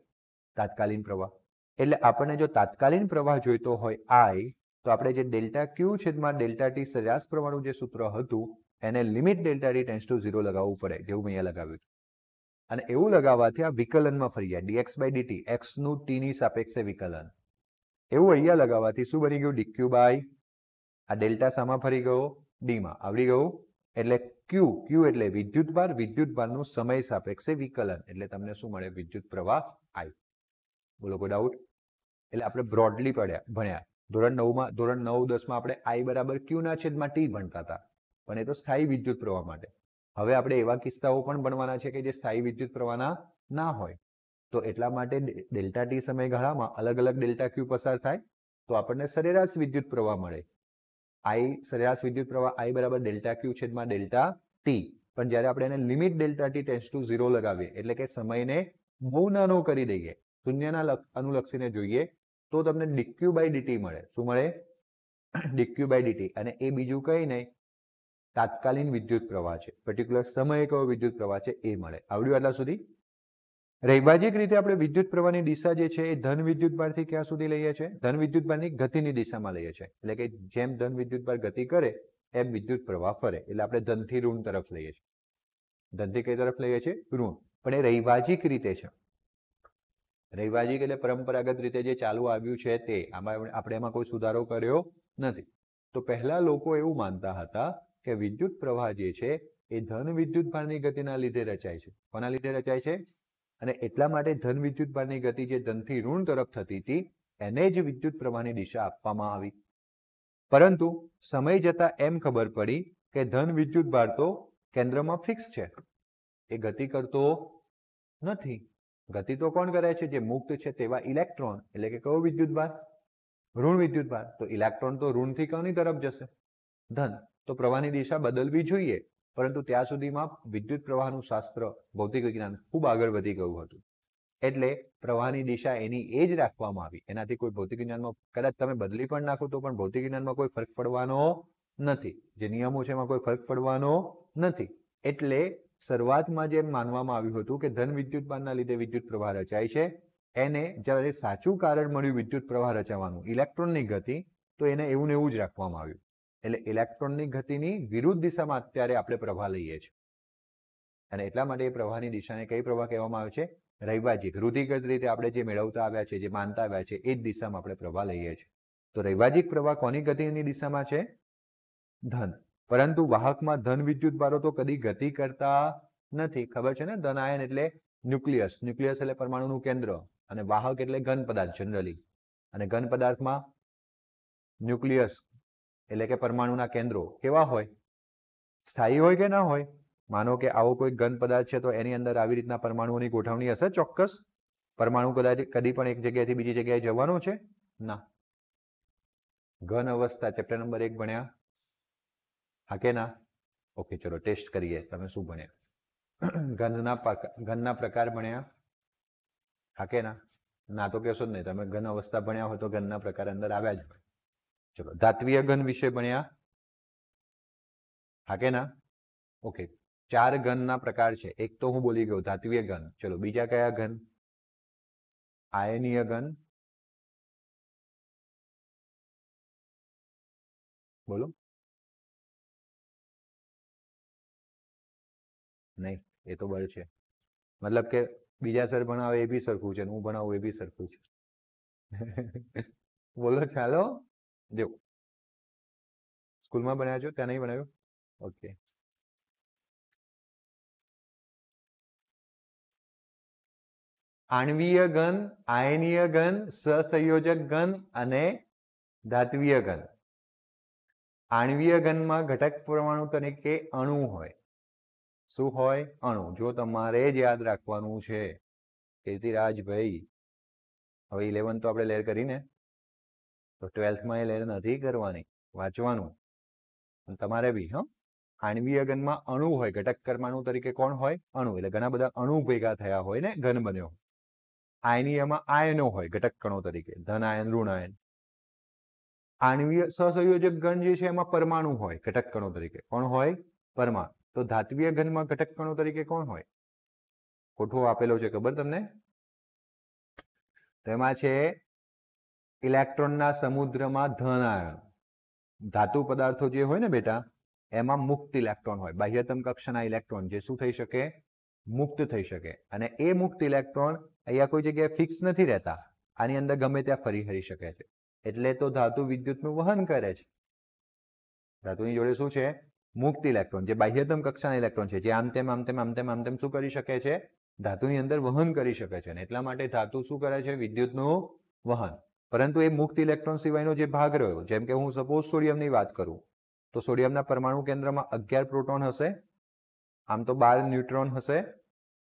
A: તાત્કાલિન પ્રવાહ. એટલે આપણને જો તાત્કાલિન પ્રવાહ જોઈતો હોય I, તો આપણે જે ડેલ્ટા ક્યુ છેદમાં ડેલ્ટા ટી સરેરાશ પ્રવાહનું જે સૂત્ર હતું એને limit delta T tends to 0 લગાવવું પડે, જેવું મેં અહીંયા લગાવ્યું. અને એવું લગાવવાથી આ વિકલનમાં ફરી જાય. dx બાય dt, x નું t ની સાપેક્ષે વિકલન. એવું અહીંયા લગાવવાથી શું બની ગયું? dq બાય આ ડેલ્ટા સામાં ફરી ગયો? d માં. આવડી ગયું? એટલે q એટલે વિદ્યુતભારનું સમય સાપેક્ષે વિકલન. એટલે તમને શું મળે? વિદ્યુત પ્રવાહ I. બોલો કોઈ ડાઉટ? એટલે આપણે બ્રોડલી ભણ્યા. ધોરણ 9-10માં આપણે I બરાબર q ના છેદમાં t ભણતા હતા, પણ એ તો સ્થાયી વિદ્યુત પ્રવાહ માટે. હવે આપણે એવા કિસ્સાઓ પણ ભણવાના છે કે જે સ્થાયી વિદ્યુત પ્રવાહના ના હોય. તો એટલા માટે ડેલ્ટા ટી સમયગાળામાં અલગ અલગ ડેલ્ટા ક્યુ પસાર થાય તો આપણને સરેરાશ વિદ્યુત પ્રવાહ મળે. સરેરાશ વિદ્યુત પ્રવાહ I બરાબર ડેલ્ટા ક્યુ છેદમાં ડેલ્ટા ટી. પણ જ્યારે આપણે એને limit delta T tends to 0 લગાવીએ એટલે કે સમયને બહુ નાનો કરી દઈએ, શૂન્યના અનુલક્ષીને જોઈએ તો તમને dq બાય dt મળે. શું મળે? dq by dt. અને એ બીજું કંઈ નહીં, તાત્કાલિન વિદ્યુત પ્રવાહ છે. પર્ટિક્યુલર સમયે કયો વિદ્યુત પ્રવાહ છે એ મળે. આવડ્યું આટલા સુધી? રૈભાજિક રીતે આપણે વિદ્યુત પ્રવાહની દિશા જે છે એ ધન વિદ્યુતભારથી ક્યાં સુધી લઈએ છીએ? ધન વિદ્યુતભારની ગતિની દિશામાં લઈએ છીએ. એટલે કે જેમ ધન વિદ્યુતભાર ગતિ કરે એમ વિદ્યુત પ્રવાહ ફરે. એટલે આપણે ધનથી ઋણ તરફ લઈએ છીએ. ધનથી કઈ તરફ લઈએ છીએ? ઋણ. પણ એ રૈભાજિક રીતે છે. રૈભાજિક એટલે પરંપરાગત રીતે જે ચાલુ આવ્યું છે તે. આમાં આપણે એમાં કોઈ સુધારો કર્યો નથી. તો પહેલા લોકો એવું માનતા હતા કે વિદ્યુત પ્રવાહ જે છે એ ધન વિદ્યુતભારની ગતિના લીધે રચાય છે. કોના લીધે રચાય છે? અને એટલા માટે ધન વિદ્યુતભારની ગતિ જે ધનથી ઋણ તરફ થતી હતી એને જ વિદ્યુત પ્રવાહની દિશા આપવામાં આવી. પરંતુ સમય જતા એમ ખબર પડી કે ધન વિદ્યુતભાર તો કેન્દ્રમાં ફિક્સ છે, એ ગતિ કરતો નથી. ગતિ તો કોણ કરે છે? જે મુક્ત છે તેવા ઇલેક્ટ્રોન. એટલે કે કયો વિદ્યુતભાર? ઋણ વિદ્યુતભાર. તો ઇલેક્ટ્રોન તો ઋણથી કોની તરફ જશે? ધન. તો પ્રવાહની દિશા બદલવી જોઈએ, પરંતુ ત્યાં સુધીમાં વિદ્યુત પ્રવાહનું શાસ્ત્ર, ભૌતિક વિજ્ઞાન ખૂબ આગળ વધી ગયું હતું. એટલે પ્રવાહની દિશા એની એ જ રાખવામાં આવી. એનાથી કોઈ ભૌતિક વિજ્ઞાનમાં કદાચ તમે બદલી પણ નાખો તો પણ ભૌતિક વિજ્ઞાનમાં કોઈ ફરક પડવાનો નથી. જે નિયમો છે એમાં કોઈ ફરક પડવાનો નથી. એટલે શરૂઆતમાં જેમ માનવામાં આવ્યું હતું કે ધન વિદ્યુતભારના લીધે વિદ્યુત પ્રવાહ રચાય છે, એને જ્યારે સાચું કારણ મળ્યું વિદ્યુત પ્રવાહ રચાવાનું ઇલેક્ટ્રોનની ગતિ, તો એને એવું ને એવું જ રાખવામાં આવ્યું. એટલે ઇલેક્ટ્રોનની ગતિની વિરુદ્ધ દિશામાં અત્યારે આપણે પ્રવાહ લઈએ છીએ, અને એટલા માટે એ પ્રવાહની દિશાને કઈ પ્રવાહ કહેવામાં આવે છે? રૈવાજિક. રૂઢિગત રીતે આપણે જે મેળવતા આવ્યા છે, જે માનતા આવ્યા છે, એ જ દિશામાં આપણે પ્રવાહ લઈએ છીએ. તો રૈવાજિક પ્રવાહ કોની ગતિની દિશામાં છે? ધન. પરંતુ વાહકમાં ધન વિદ્યુતભારો તો કદી ગતિ કરતા નથી. ખબર છે ને? ધન આયન એટલે ન્યુક્લિયસ. ન્યુક્લિયસ એટલે પરમાણુનું કેન્દ્ર, અને વાહક એટલે ઘન પદાર્થ જનરલી. અને ઘન પદાર્થમાં ન્યુક્લિયસ એટલે કે પરમાણુના કેન્દ્રો કેવા હોય? સ્થાયી હોય કે ના હોય? માનો કે આવો કોઈ ઘન પદાર્થ છે, તો એની અંદર આવી રીતના પરમાણુઓની ગોઠવણી હશે ચોક્કસ? પરમાણુ કદી પણ એક જગ્યાએથી બીજી જગ્યાએ જવાનો છે? ના. ઘન અવસ્થા ચેપ્ટર નંબર 1 ભણ્યા? હા કે ના? ઓકે, ચલો ટેસ્ટ કરીએ. તમે શું ભણ્યા? ઘનના પ્રકાર ભણ્યા? હા કે ના? ના તો કહેશો જ નહીં. તમે ઘન અવસ્થા ભણ્યા હોય તો ઘનના પ્રકાર અંદર આવ્યા જ હોય. ચલો, ધાત્વીય ઘન વિશે ભણ્યા? હા કે ના? ઓકે, 4 ઘનના પ્રકાર છે. એક તો હું બોલી ગયો, ધાત્વીય ઘન. ચલો, બીજા કયા ઘન? આયનીય ઘન. બોલો. નહીં, એ તો બળ છે. મતલબ કે બીજા સર ભણાવે એ બી સરખું છે, હું ભણાવું એ બી સરખું છે. બોલો, ચાલો. જો સ્કૂલમાં ભણ્યા છો, ત્યાં નહીં ભણાવ્યું? ઓકે. આણ્વીય ઘન, આયનીય ઘન, સહસંયોજક ઘન અને ધાત્વીય ઘન. આણ્વીય ઘનમાં ઘટક પરમાણુ તરીકે અણુ હોય. શું હોય? અણુ. જો તમારે જ યાદ રાખવાનું છે, કીર્તિરાજભાઈ, હવે 11 તો આપણે લેર કરીને, તો 12થમાં એ લેર નથી કરવાની, વાંચવાનું. તમારે બી આણ્વીય ઘનમાં અણુ હોય. ઘટક પરમાણુ તરીકે કોણ હોય? અણુ. એટલે ઘણા બધા અણુ ભેગા થયા હોય ને ઘન બન્યો. આયનીયમાં આયનો હોય ઘટક કણો તરીકે, ધન આયન, ઋણ આયન. આણ્વીય સહસંયોજક ઘન જે છે એમાં પરમાણુ હોય ઘટક કણો તરીકે. કોણ હોય? પરમાણુ. તો ધાત્વીય ઘનમાં ઘટક કણો તરીકે કોણ હોય? કોઠો આપેલો છે, ખબર તમને? તેમાં છે ઇલેક્ટ્રોનના સમુદ્રમાં ધન આયન. ધાતુ પદાર્થો જે હોય ને બેટા, એમાં મુક્ત ઇલેક્ટ્રોન હોય. બાહ્યતમ કક્ષાના ઇલેક્ટ્રોન જે શું થઈ શકે? મુક્ત થઈ શકે. અને એ મુક્ત ઇલેક્ટ્રોન અહીંયા કોઈ જગ્યાએ ફિક્સ નથી રહેતા, આની અંદર ગમે ત્યાં ફરી હરી શકે છે. એટલે તો ધાતુ વિદ્યુતનું વહન કરે છે. ધાતુની જોડે શું છે? મુક્ત ઇલેક્ટ્રોન, જે બાહ્યતમ કક્ષાના ઇલેક્ટ્રોન છે, જે આમ તેમ આમ તેમ આમ તેમ આમ તેમ શું કરી શકે છે? ધાતુની અંદર વહન કરી શકે છે. અને એટલા માટે ધાતુ શું કરે છે? વિદ્યુતનું વહન. પરંતુ એ મુક્ત ઇલેક્ટ્રોન સિવાયનો જે ભાગ રહ્યો, જેમ કે હું સપોઝ સોડિયમની વાત કરું, તો સોડિયમના પરમાણુ કેન્દ્રમાં 11 પ્રોટોન હશે, આમ તો 12 ન્યુટ્રોન હશે.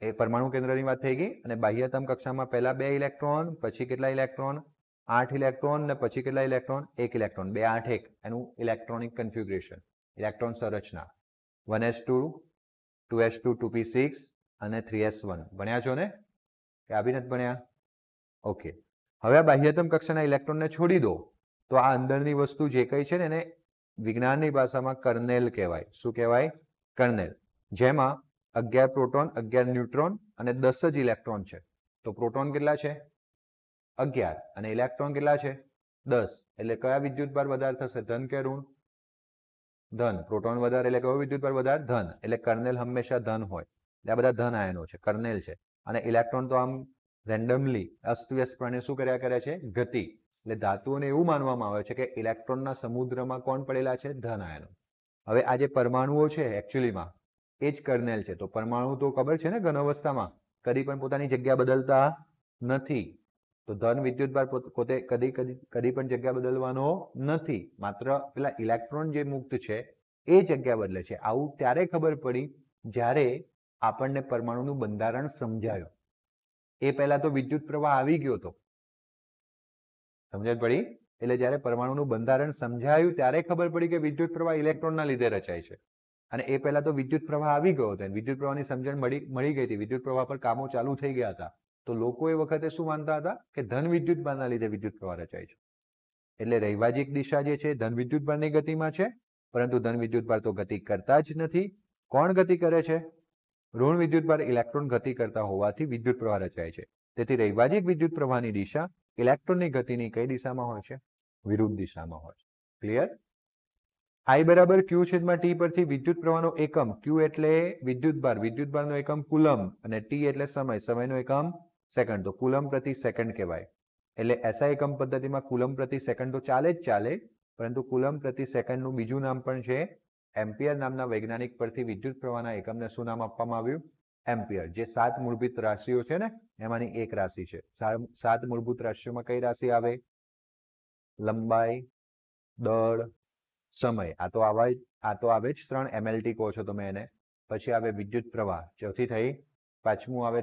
A: એ પરમાણુ કેન્દ્રની વાત થઈ ગઈ. અને બાહ્યતમ કક્ષામાં પહેલા 2 ઇલેક્ટ્રોન, પછી કેટલા ઇલેક્ટ્રોન? 8 ઇલેક્ટ્રોન, ને પછી કેટલા ઇલેક્ટ્રોન? 1 ઇલેક્ટ્રોન. 2 8 1 એનું ઇલેક્ટ્રોનિક કન્ફિગ્યુરેશન, ઇલેક્ટ્રોન સંરચના. 1s2, 2s2, 2p6 અને 3s1. ભણ્યા છો ને? કે આ બી નથી ભણ્યા? ઓકે. હવે આ બાહ્યતમ કક્ષાના ઇલેક્ટ્રોનને છોડી દો, તો આ અંદરની વસ્તુ જે કઈ છે ને એને વિજ્ઞાનની ભાષામાં કર્નેલ કહેવાય. શું કહેવાય? કર્નેલ. જેમાં 11 પ્રોટોન, 11 ન્યુટ્રોન અને 10 જ ઇલેક્ટ્રોન છે. તો પ્રોટોન કેટલા છે? 11 અને ઇલેક્ટ્રોન કેટલા છે? 10. એટલે કયા વિદ્યુતભાર વધારે થશે? ધન કે ઋણ? ધન. પ્રોટોન વધારે એટલે કયો વિદ્યુતભાર વધારે? ધન. એટલે કર્નેલ હંમેશા ધન હોય. એટલે આ બધા ધન આયનો છે, કર્નેલ છે. અને ઇલેક્ટ્રોન તો આમ રેન્ડમલી અસ્તવ્યસ્તપણે શું કર્યા કરે છે? ગતિ. એટલે ધાતુઓને એવું માનવામાં આવે છે કે ઇલેક્ટ્રોનના સમુદ્રમાં કોણ પડેલા છે? ધન આયનો. હવે આ જે પરમાણુઓ છે એકચ્યુઅલીમાં એ જ કર્નેલ છે. તો પરમાણુ તો ખબર છે ને ઘન અવસ્થામાં કદી પણ પોતાની જગ્યા બદલતા નથી. તો ધન વિદ્યુતભાર પોતે કદી પણ જગ્યા બદલવાનો નથી. માત્ર પેલા ઇલેક્ટ્રોન જે મુક્ત છે એ જગ્યા બદલે છે. આવું ત્યારે ખબર પડી જ્યારે આપણને પરમાણુનું બંધારણ સમજાયું. એ પહેલા તો વિદ્યુત પ્રવાહ આવી ગયો હતો. સમજણ પડી? એટલે જ્યારે પરમાણુનું બંધારણ સમજાયું ત્યારે ખબર પડી કે વિદ્યુત પ્રવાહ ઇલેક્ટ્રોનના લીધે રચાય છે. અને એ પહેલા તો વિદ્યુત પ્રવાહ આવી ગયો હતો. વિદ્યુત પ્રવાહની સમજણ મળી ગઈ હતી. વિદ્યુત પ્રવાહ પર કામો ચાલુ થઈ ગયા હતા. તો લોકો એ વખતે શું માનતા હતા? કે ધન વિદ્યુતભારના લીધે વિદ્યુત પ્રવાહ રચાય છે. એટલે રૈવાજિક દિશા જે છે ધન વિદ્યુતભારની ગતિમાં છે, પરંતુ ધન વિદ્યુતભાર તો ગતિ કરતા જ નથી. કોણ ગતિ કરે છે? ઋણ વિદ્યુતભાર ઇલેક્ટ્રોન ગતિ કરતા હોવાથી વિદ્યુત પ્રવાહ રચાય છે. તેથી રૈવાજિક વિદ્યુત પ્રવાહની દિશા ઇલેક્ટ્રોનની ગતિની કઈ દિશામાં હોય છે? વિરુદ્ધ દિશામાં હોય છે. ક્લિયર? I બરાબર Q છેદમાં T પરથી વિદ્યુત પ્રવાહનો એકમ Q એટલે વિદ્યુતભારનો એકમ કુલમ અને T એટલે સમયનો એકમ સેકન્ડ. તો કુલમ પ્રતિ સેકન્ડ કહેવાય. એટલે SI એકમ પદ્ધતિમાં કુલમ પ્રતિ સેકન્ડ તો ચાલે, પરંતુ કુલમ પ્રતિ સેકન્ડનું બીજું નામ પણ છે એમ્પિયર. નામના વૈજ્ઞાનિક પરથી વિદ્યુત પ્રવાહના એકમને શું નામ આપવામાં આવ્યું? એમ્પિયર. જે 7 મૂળભૂત રાશિઓ છે ને એમાંની એક રાશિ છે. 7 મૂળભૂત રાશિઓમાં કઈ રાશિ આવે? લંબાઈ, દળ, સમય. આ તો આવે જ 3 MLT કહો છો તમે એને. પછી આવે વિદ્યુત પ્રવાહ, ચોથી થઈ. પાંચમું આવે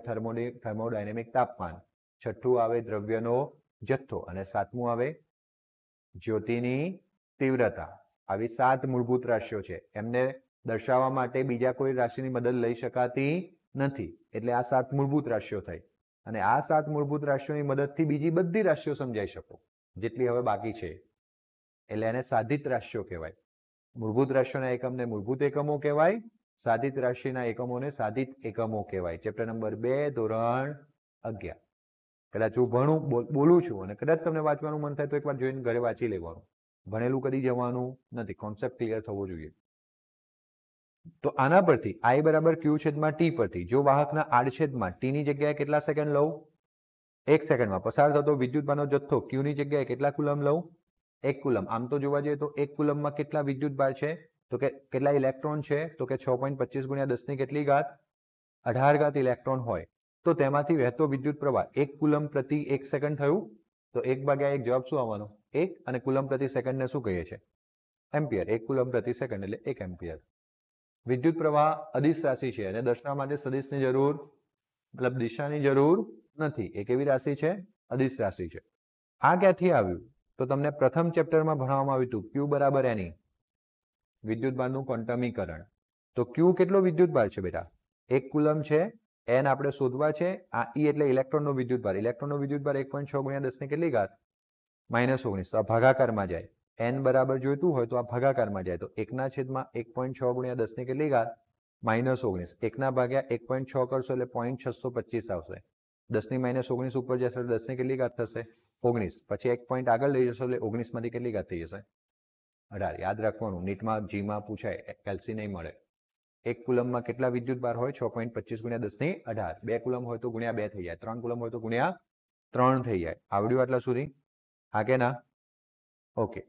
A: થર્મોડાયનેમિક તાપમાન. છઠ્ઠું આવે દ્રવ્યનો જથ્થો અને સાતમું આવે જ્યોતિની તીવ્રતા. આવી 7 મૂળભૂત રાશિઓ છે. એમને દર્શાવવા માટે બીજા કોઈ રાશિની મદદ લઈ શકાતી નથી. એટલે આ 7 મૂળભૂત રાશિઓ થઈ. અને આ 7 મૂળભૂત રાશિઓની મદદથી બીજી બધી રાશિઓ સમજાઈ શકો જેટલી હવે બાકી છે. એટલે એને સાધિત રાશિઓ કહેવાય. મૂળભૂત રાશિઓના એકમને મૂળભૂત એકમો કહેવાય. સાધિત રાશિના એકમોને સાધિત એકમો કહેવાય. ચેપ્ટર નંબર 2 ધોરણ 11. કદાચ હું બોલું છું અને કદાચ તમને વાંચવાનું મન થાય તો એકવાર જોઈને ઘરે વાંચી લેવાનું. ભણેલું કરી જવાનું નથી. કોન્સેપ્ટ ક્લિયર થવો જોઈએ. તો આના પરથી I બરાબર Q છેદમાં T પરથી જો વાહકના આડછેદમાં T ની જગ્યાએ કેટલા સેકન્ડ લઉં? 1 સેકન્ડમાં પસાર થતો વિદ્યુતભારનો જથ્થો Q ની જગ્યાએ કેટલા કુલમ લઉં? 1 કુલમ. આમ તો જોવા જઈએ તો 1 કુલમમાં કેટલા વિદ્યુતભાર છે? તો કે કેટલા ઇલેક્ટ્રોન છે? તો કે 6.25 ગુણ્યા 10 ની કેટલી ઘાત? 18 ઘાત ઇલેક્ટ્રોન હોય. તો તેમાંથી વહેતો વિદ્યુત પ્રવાહ 1 કુલમ પ્રતિ 1 સેકન્ડ થયું. તો 1/1 જવાબ શું આવવાનો? 1. અને કુલમ પ્રતિ સેકન્ડને શું કહીએ છીએ? એમ્પિયર. 1 કુલમ પ્રતિ સેકન્ડ એટલે 1 એમ્પિયર. વિદ્યુત પ્રવાહ અદિશ રાશિ છે અને દર્શાવવા માટે સદિશની જરૂર મતલબ દિશાની જરૂર નથી. એ કેવી રાશિ છે? અદિશ રાશિ છે. આ ક્યાંથી આવ્યું? તો તમને પ્રથમ ચેપ્ટરમાં ભણાવવામાં આવ્યું હતું Q બરાબર N. વિદ્યુતભારનું ક્વોન્ટમીકરણ. તો Q કેટલો વિદ્યુતભાર છે બેટા? 1 કુલમ છે. N આપણે શોધવા છે. આ E એટલે ઇલેક્ટ્રોનનો વિદ્યુતભાર. ઇલેક્ટ્રોનનો વિદ્યુતભાર 1.6 ગુણ્યા 10 ની કેટલી ઘાત? -19. તો આ ભાગાકારમાં જાય. N બરાબર જોઈતું હોય તો આ ભાગાકારમાં જાય. તો 1/1.6 ગુણ્યા 10 ની કેટલી ઘાત? -19. 1/1.6 કરશો એટલે 0.625 આવશે. 10 ની -19 ઉપર જશે એટલે 10 ની કેટલી ઘાત થશે? 19. પછી 1 પોઈન્ટ આગળ લઈ જશો એટલે 19 માંથી કેટલી ઘાત થઈ જશે? 18. યાદ રાખવાનું. નીટમાં જીમાં પૂછાય, કેલ્સી નહીં મળે. 1 કુલમમાં કેટલા વિદ્યુતભાર હોય? 6.25 ગુણ્યા 10 ની 18. 2 કુલમ હોય તો ગુણ્યા 2 થઈ જાય. 3 કુલમ હોય તો ગુણ્યા 3 થઈ જાય. આવડ્યું આટલા સુધી? હા કે ના? ઓકે.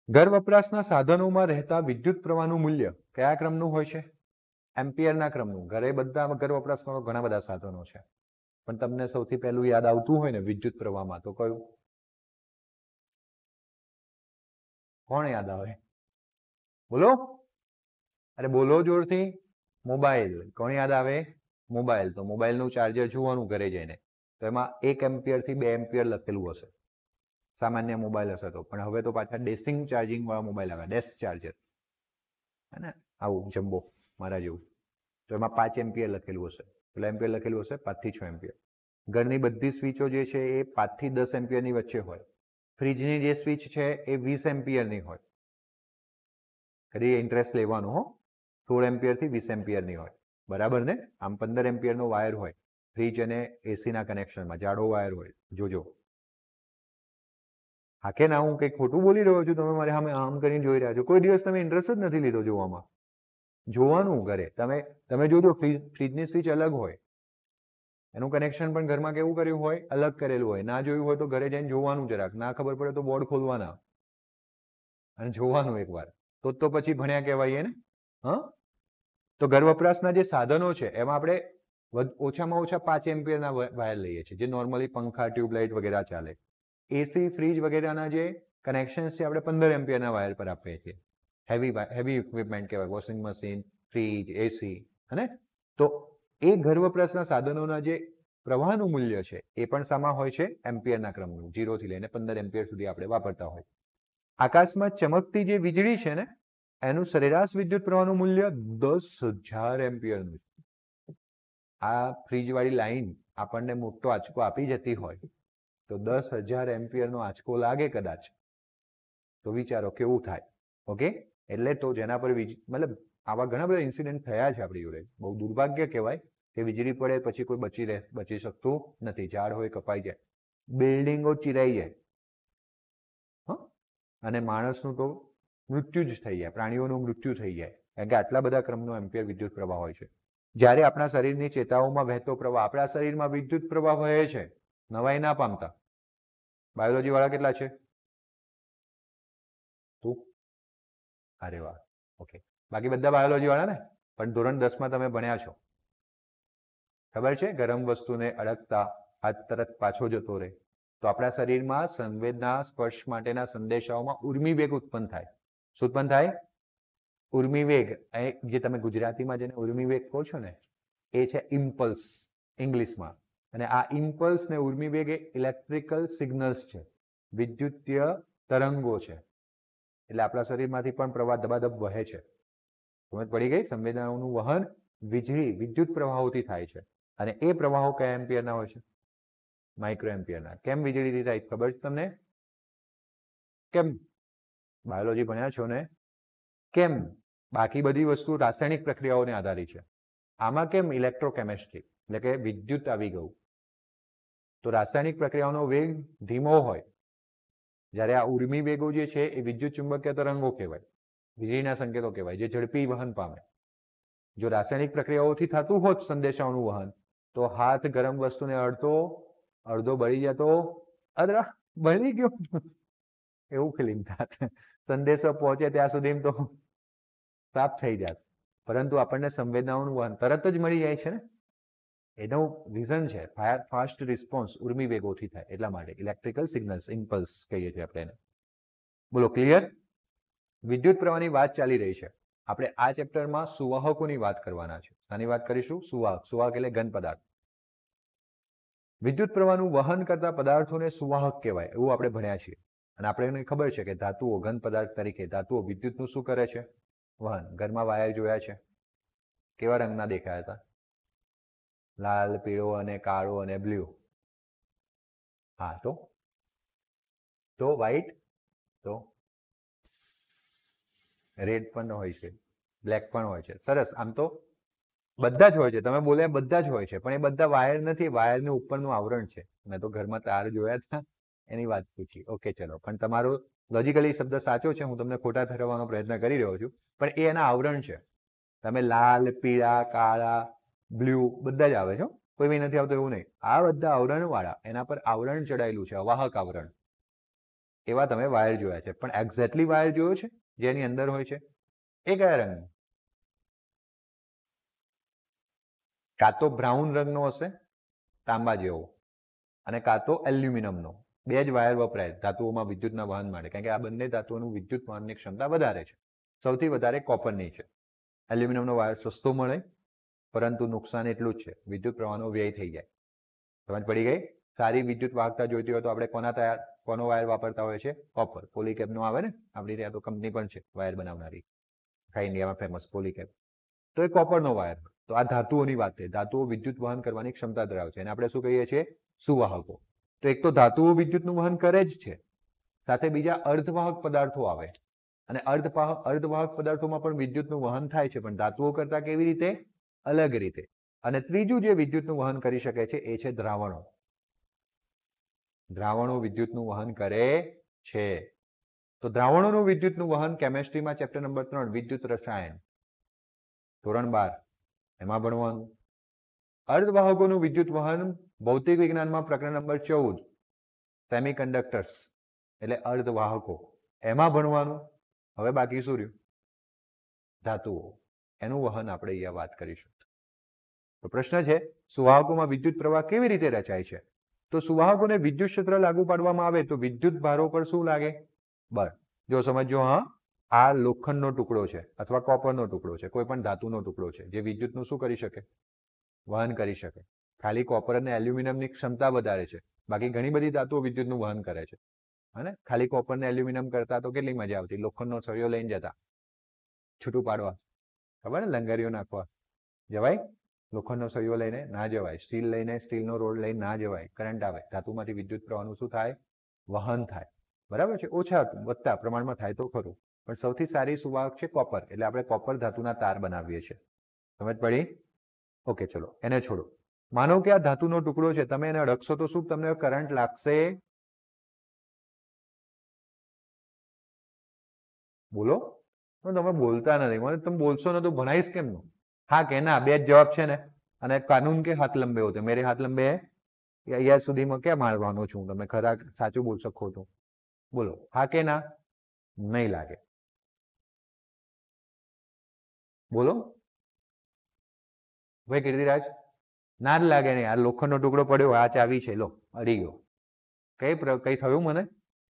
A: ઘર વપરાશના સાધનોમાં રહેતા વિદ્યુત પ્રવાહનું મૂલ્ય કયા ક્રમનું હોય છે? એમ્પિયરના ક્રમનું. ઘરે બધા ઘર વપરાશમાં ઘણા બધા સાધનો છે, પણ તમને સૌથી પહેલું યાદ આવતું હોય ને વિદ્યુત પ્રવાહમાં તો કયું? કોણ યાદ આવે? બોલો. અરે બોલો જોરથી. મોબાઈલ. કોણ યાદ આવે? મોબાઈલ. તો મોબાઈલનું ચાર્જર જોવાનું ઘરે જઈને. તો એમાં 1 એમ્પિયર થી 2 એમ્પિયર લખેલું હશે. સામાન્ય મોબાઈલ હશે તો. પણ હવે તો પાછા ડેસિંગ ચાર્જિંગ વાળા મોબાઈલ આવે. Desk charger. હે ને? આવું જમ્બો મારા જેવું. તો એમાં 5 એમ્પિયર લખેલું હશે. કેટલા એમ્પિયર લખેલું હશે? 5 થી 6 એમ્પિયર. ઘરની બધી સ્વિચો જે છે એ 5 થી 10 એમ્પિયરની વચ્ચે હોય. ફ્રીજની જે સ્વિચ છે એ 20 એમ્પિયરની હોય. કદી ઇન્ટરેસ્ટ લેવાનો હો. 16 એમ્પિયર થી 20 એમ્પિયરની હોય. બરાબર ને? આમ 15 એમ્પિયરનો વાયર હોય ફ્રીજ અને એસીના કનેક્શનમાં. જાડો વાયર હોય. જોજો. હા કે ના? હું કંઈક ખોટું બોલી રહ્યો છું? તમે મારે સામે આમ કરીને જોઈ રહ્યા છો. કોઈ દિવસ તમે ઇન્ટરેસ્ટ જ નથી લીધો જોવામાં. જોવાનું ઘરે. તમે જોજો ફ્રીજની સ્વિચ અલગ હોય. એનું કનેક્શન પણ ઘરમાં કેવું કર્યું હોય? અલગ કરેલું હોય. ના જોયું હોય તો ઘરે જઈને જોવાનું જરાક. ના ખબર પડે તો બોર્ડ ખોલવાના અને જોવાનું એકવાર. તો પછી ભણ્યા કહેવાય ને. હા. તો ઘર વપરાશના જે સાધનો છે એમાં આપણે ઓછામાં ઓછા 5 એમ્પિયરના વાયર લઈએ છીએ, જે નોર્મલી પંખા, ટ્યુબલાઇટ વગેરે ચાલે. એસી, ફ્રીજ વગેરેના જે કનેક્શન્સ છે આપણે 15 એમ્પિયરના વાયર પર આપીએ છીએ. હેવી ઇક્વિપમેન્ટ કહેવાય. વોશિંગ મશીન, ફ્રીજ, એસી. હે? તો એ ઘર વપરાશના સાધનોના જે પ્રવાહનું મૂલ્ય છે એ પણ સામા હોય છે? એમ્પિયરના ક્રમનું. 0 થી લઈને 15 એમ્પિયર સુધી આપણે વાપરતા હોય. આકાશમાં ચમકતી જે વીજળી છે ને એનું સરેરાશ વિદ્યુત પ્રવાહનું મૂલ્ય 10,000 એમ્પિયરનું. આ ફ્રીજ વાળી લાઈન આપણને મોટો આંચકો આપી જતી હોય તો 10,000 એમ્પિયરનો આંચકો લાગે કદાચ તો વિચારો કેવું થાય. ઓકે, એટલે તો જેના પર મતલબ આવા ઘણા બધા ઇન્સિડન્ટ થયા છે આપણી જોડે. બહુ દુર્ભાગ્ય કહેવાય કે વીજળી પડે પછી કોઈ બચી શકતું નથી. ઝાડ હોય કપાઈ જાય, બિલ્ડિંગો ચિરાઈ જાય, અને માણસનું તો મૃત્યુ જ થઈ જાય, પ્રાણીઓનું મૃત્યુ થઈ જાય, કારણ કે આટલા બધા ક્રમનો એમ્પિયર વિદ્યુત પ્રવાહ હોય છે. જ્યારે આપણા શરીરની ચેતાઓમાં વહેતો પ્રવાહ, આપણા શરીરમાં વિદ્યુત પ્રવાહ વહે છે, નવાઈ ના પામતા. બાયોલોજી વાળા કેટલા છે? તું? અરે વાહ, ઓકે. બાકી બધા બાયોલોજી વાળા ને? પણ ધોરણ 10માં તમે ભણ્યા છો, ખબર છે ગરમ વસ્તુને અડકતા હાથ તરત પાછો જતો રહે. તો આપણા શરીરમાં સંવેદના સ્પર્શ માટેના સંદેશાઓમાં ઉર્મી વેગ ઉત્પન્ન થાય. શું ઉત્પન્ન થાય? ઉર્મી વેગ. જે તમે ગુજરાતીમાં જેને ઉર્મી વેગ કહો છો ને, એ છે ઇમ્પલ્સ ઇંગ્લિશમાં. અને આ ઇમ્પલ્સ ને ઉર્મી વેગ એ ઇલેક્ટ્રિકલ સિગ્નલ્સ છે, વિદ્યુતીય તરંગો છે. એટલે આપણા શરીરમાંથી પણ પ્રવાહ દબાદબ વહે છે. સમજ પડી ગઈ? સંવેદનાઓનું વહન વીજળી વિદ્યુત પ્રવાહોથી થાય છે, અને એ પ્રવાહો કયા એમ્પિયરના હોય છે? માઇક્રો એમ્પિયરના. કેમ વીજળીથી થાય ખબર છે તમને? કેમ? બાયોલોજી ભણ્યા છો ને? કેમ? બાકી બધી વસ્તુ રાસાયણિક પ્રક્રિયાઓને આધારિત છે, આમાં કેમ? ઇલેક્ટ્રોકેમિસ્ટ્રી, એટલે કે વિદ્યુત આવી ગયું. તો રાસાયણિક પ્રક્રિયાઓનો વેગ ધીમો હોય, જ્યારે આ ઉર્મી વેગો જે છે એ વિદ્યુત ચુંબકીય તરંગો કહેવાય, વીજળીના સંકેતો કહેવાય, જે ઝડપી વહન પામે. જો રાસાયણિક પ્રક્રિયાઓથી થતું હોત સંદેશાઓનું વહન, તો હાથ ગરમ વસ્તુને અડધો બળી જતો, અરે બળી ગયો એવું ફિલિંગ થાત. સંદેશો પહોંચે ત્યાં સુધી તો પ્રાપ્ત થઈ જાત. પરંતુ આપણને સંવેદનાઓનું વહન તરત જ મળી જાય છે ને, એનું રીઝન છે ફાસ્ટ રિસ્પોન્સ ઉર્મી વેગોથી થાય, એટલા માટે ઇલેક્ટ્રિકલ સિગ્નલ્સ, ઇમ્પલ્સ કહીએ છીએ આપણે એને. બોલો, ક્લિયર? વિદ્યુત પ્રવાહની વાત ચાલી રહી છે. આપણે આ ચેપ્ટરમાં સુવાહકોની વાત કરવાના છે. આની વાત કરીશું. સુવાહક. સુવાહક એટલે ઘન પદાર્થ. વિદ્યુત પ્રવાહનું વહન કરતા પદાર્થોને સુવાહક કહેવાય, એવું આપણે ભણ્યા છીએ. અને આપણે ખબર છે કે ધાતુઓ, ઘન પદાર્થ તરીકે ધાતુઓ વિદ્યુતનું શું કરે છે? વહન. ઘરમાં વાયર જોયા છે, કેવા રંગના દેખાયા હતા? લાલ, પીળો અને કાળો અને બ્લુ. હા, તો વ્હાઈટ, તો રેડ પણ હોય છે, બ્લેક પણ હોય છે. સરસ. આમ તો બધા જ હોય છે, તમે બોલ્યા બધા જ હોય છે, પણ એ બધા વાયર નથી, વાયરનું ઉપરનું આવરણ છે. મેં તો ઘરમાં તાર જોયા હતા, એની વાત પૂછી. ઓકે, ચલો. પણ તમારો લોજિકલી શબ્દ સાચો છે, હું તમને ખોટા ઠેરવવાનો પ્રયત્ન કરી રહ્યો છું, પણ એ એના આવરણ છે. તમે લાલ, પીળા, કાળા, બ્લુ બધા જ આવે છે, કોઈ બી નથી આવતો એવું નહીં. આ બધા આવરણ વાળા, એના પર આવરણ ચડાયેલું છે, અવાહક આવરણ, એવા તમે વાયર જોયા છે. પણ એક્ઝેક્ટલી વાયર જોયો છે જેની અંદર હોય છે એ કયા રંગનો? કાં તો બ્રાઉન રંગનો હશે, તાંબા જેવો, અને કાં તો એલ્યુમિનિયમનો. બે જ વાયર વપરાય ધાતુઓમાં વિદ્યુતના વહન માટે, કારણ કે આ બંને ધાતુઓનું વિદ્યુત વહનની ક્ષમતા વધારે છે. સૌથી વધારે કોપરની છે. એલ્યુમિનિયમનો વાયર સસ્તો મળે, પરંતુ નુકસાન એટલું જ છે, વિદ્યુત પ્રવાહનો વ્યય થઈ જાય. સમજ પડી ગઈ? સારી વિદ્યુત વાહકતા જોઈતી હોય તો આપણે કોનો વાયર વાપરતા હોય છે? કોપર. પોલીકેબનો આવે ને, આપણી ત્યાં તો કંપની પણ છે વાયર બનાવનારી, આખા ઇન્ડિયામાં ફેમસ પોલીકેબ. તો એ કોપરનો વાયર. તો આ ધાતુઓની વાત છે. ધાતુઓ વિદ્યુત વહન કરવાની ક્ષમતા ધરાવે છે, અને આપણે શું કહીએ છીએ? સુવાહકો. તો એક તો ધાતુઓ વિદ્યુતનું વહન કરે જ છે, સાથે બીજા અર્ધવાહક પદાર્થો આવે, અને અર્ધવાહક પદાર્થોમાં પણ વિદ્યુતનું વહન થાય છે, પણ ધાતુઓ કરતા કેવી રીતે? અલગ રીતે. અને ત્રીજું જે વિદ્યુતનું વહન કરી શકે છે એ છે દ્રાવણો. દ્રાવણો વિદ્યુતનું વહન કરે છે. તો દ્રાવણોનું વિદ્યુતનું વહન કેમેસ્ટ્રીમાં ચેપ્ટર નંબર 3 વિદ્યુત રસાયણ, ધોરણ 12, એમાં ભણવાનું. અર્ધવાહકોનું વિદ્યુત વહન ભૌતિક વિજ્ઞાનમાં પ્રકરણ નંબર 14 સેમિકન્ડક્ટર્સ, એટલે અર્ધવાહકો, એમાં ભણવાનું. હવે બાકી શું રહ્યું? ધાતુઓ. એનું વહન આપણે અહીંયા વાત કરીશું. તો પ્રશ્ન છે, સુવાહકોમાં વિદ્યુત પ્રવાહ કેવી રીતે રચાય છે? તો સુવાહકોને વિદ્યુત ક્ષેત્ર લાગુ પાડવામાં આવે તો વિદ્યુત ભારો પર શું લાગે? બળ. જો સમજો, હા, આ લોખંડનો ટુકડો છે અથવા કોપરનો ટુકડો છે, કોઈ પણ ધાતુનો ટુકડો છે, જે વિદ્યુતનું શું કરી શકે? વહન કરી શકે. ખાલી કોપર અને એલ્યુમિનિયમની ક્ષમતા વધારે છે, બાકી ઘણી બધી ધાતુઓ વિદ્યુતનું વહન કરે છે. અને ખાલી કોપર ને એલ્યુમિનિયમ કરતા તો કેટલી મજા આવતી, લોખંડનો સળિયો લઈને જતા છૂટું પાડવા, ખબર ને, લંગરીઓ નાખવા. જવાય? લોખંડનો સળિયો લઈને ના જવાય. સ્ટીલ લઈને, સ્ટીલનો રોડ લઈને ના જવાય, કરંટ આવે. ધાતુમાંથી વિદ્યુત પ્રવાહનું શું થાય? વહન થાય. બરાબર છે, ઓછા વધતા પ્રમાણમાં થાય તો ખરું, પણ સૌથી સારી સુવાહક છે કોપર, એટલે આપણે કોપર ધાતુના તાર બનાવીએ છીએ. સમજ પડી? ઓકે, ચલો એને છોડો. માનો કે આ ધાતુનો ટુકડો છે, તમે એને અડકશો તો શું તમને કરંટ લાગશે? બોલો. તમે બોલતા નથી, મને તમે બોલશો ને તો ભણાઈશ કેમનું? હા કે ના, બે જ જવાબ છે ને. અને કાનૂન કે હાથ લંબે હોતે, મેરે હાથ લંબે હે. અહીંયા સુધીમાં ક્યાં મારવાનો છું તમે? ખરા સાચું બોલશો ખોટું? બોલો, હા કે ના? નહીં લાગે. બોલો ભાઈ કીર્તિરાજ, ના જ લાગે નહીં. આ લોખંડનો ટુકડો પડ્યો, આ ચાવી છે, લો અડી ગયો. કઈ થયું? મને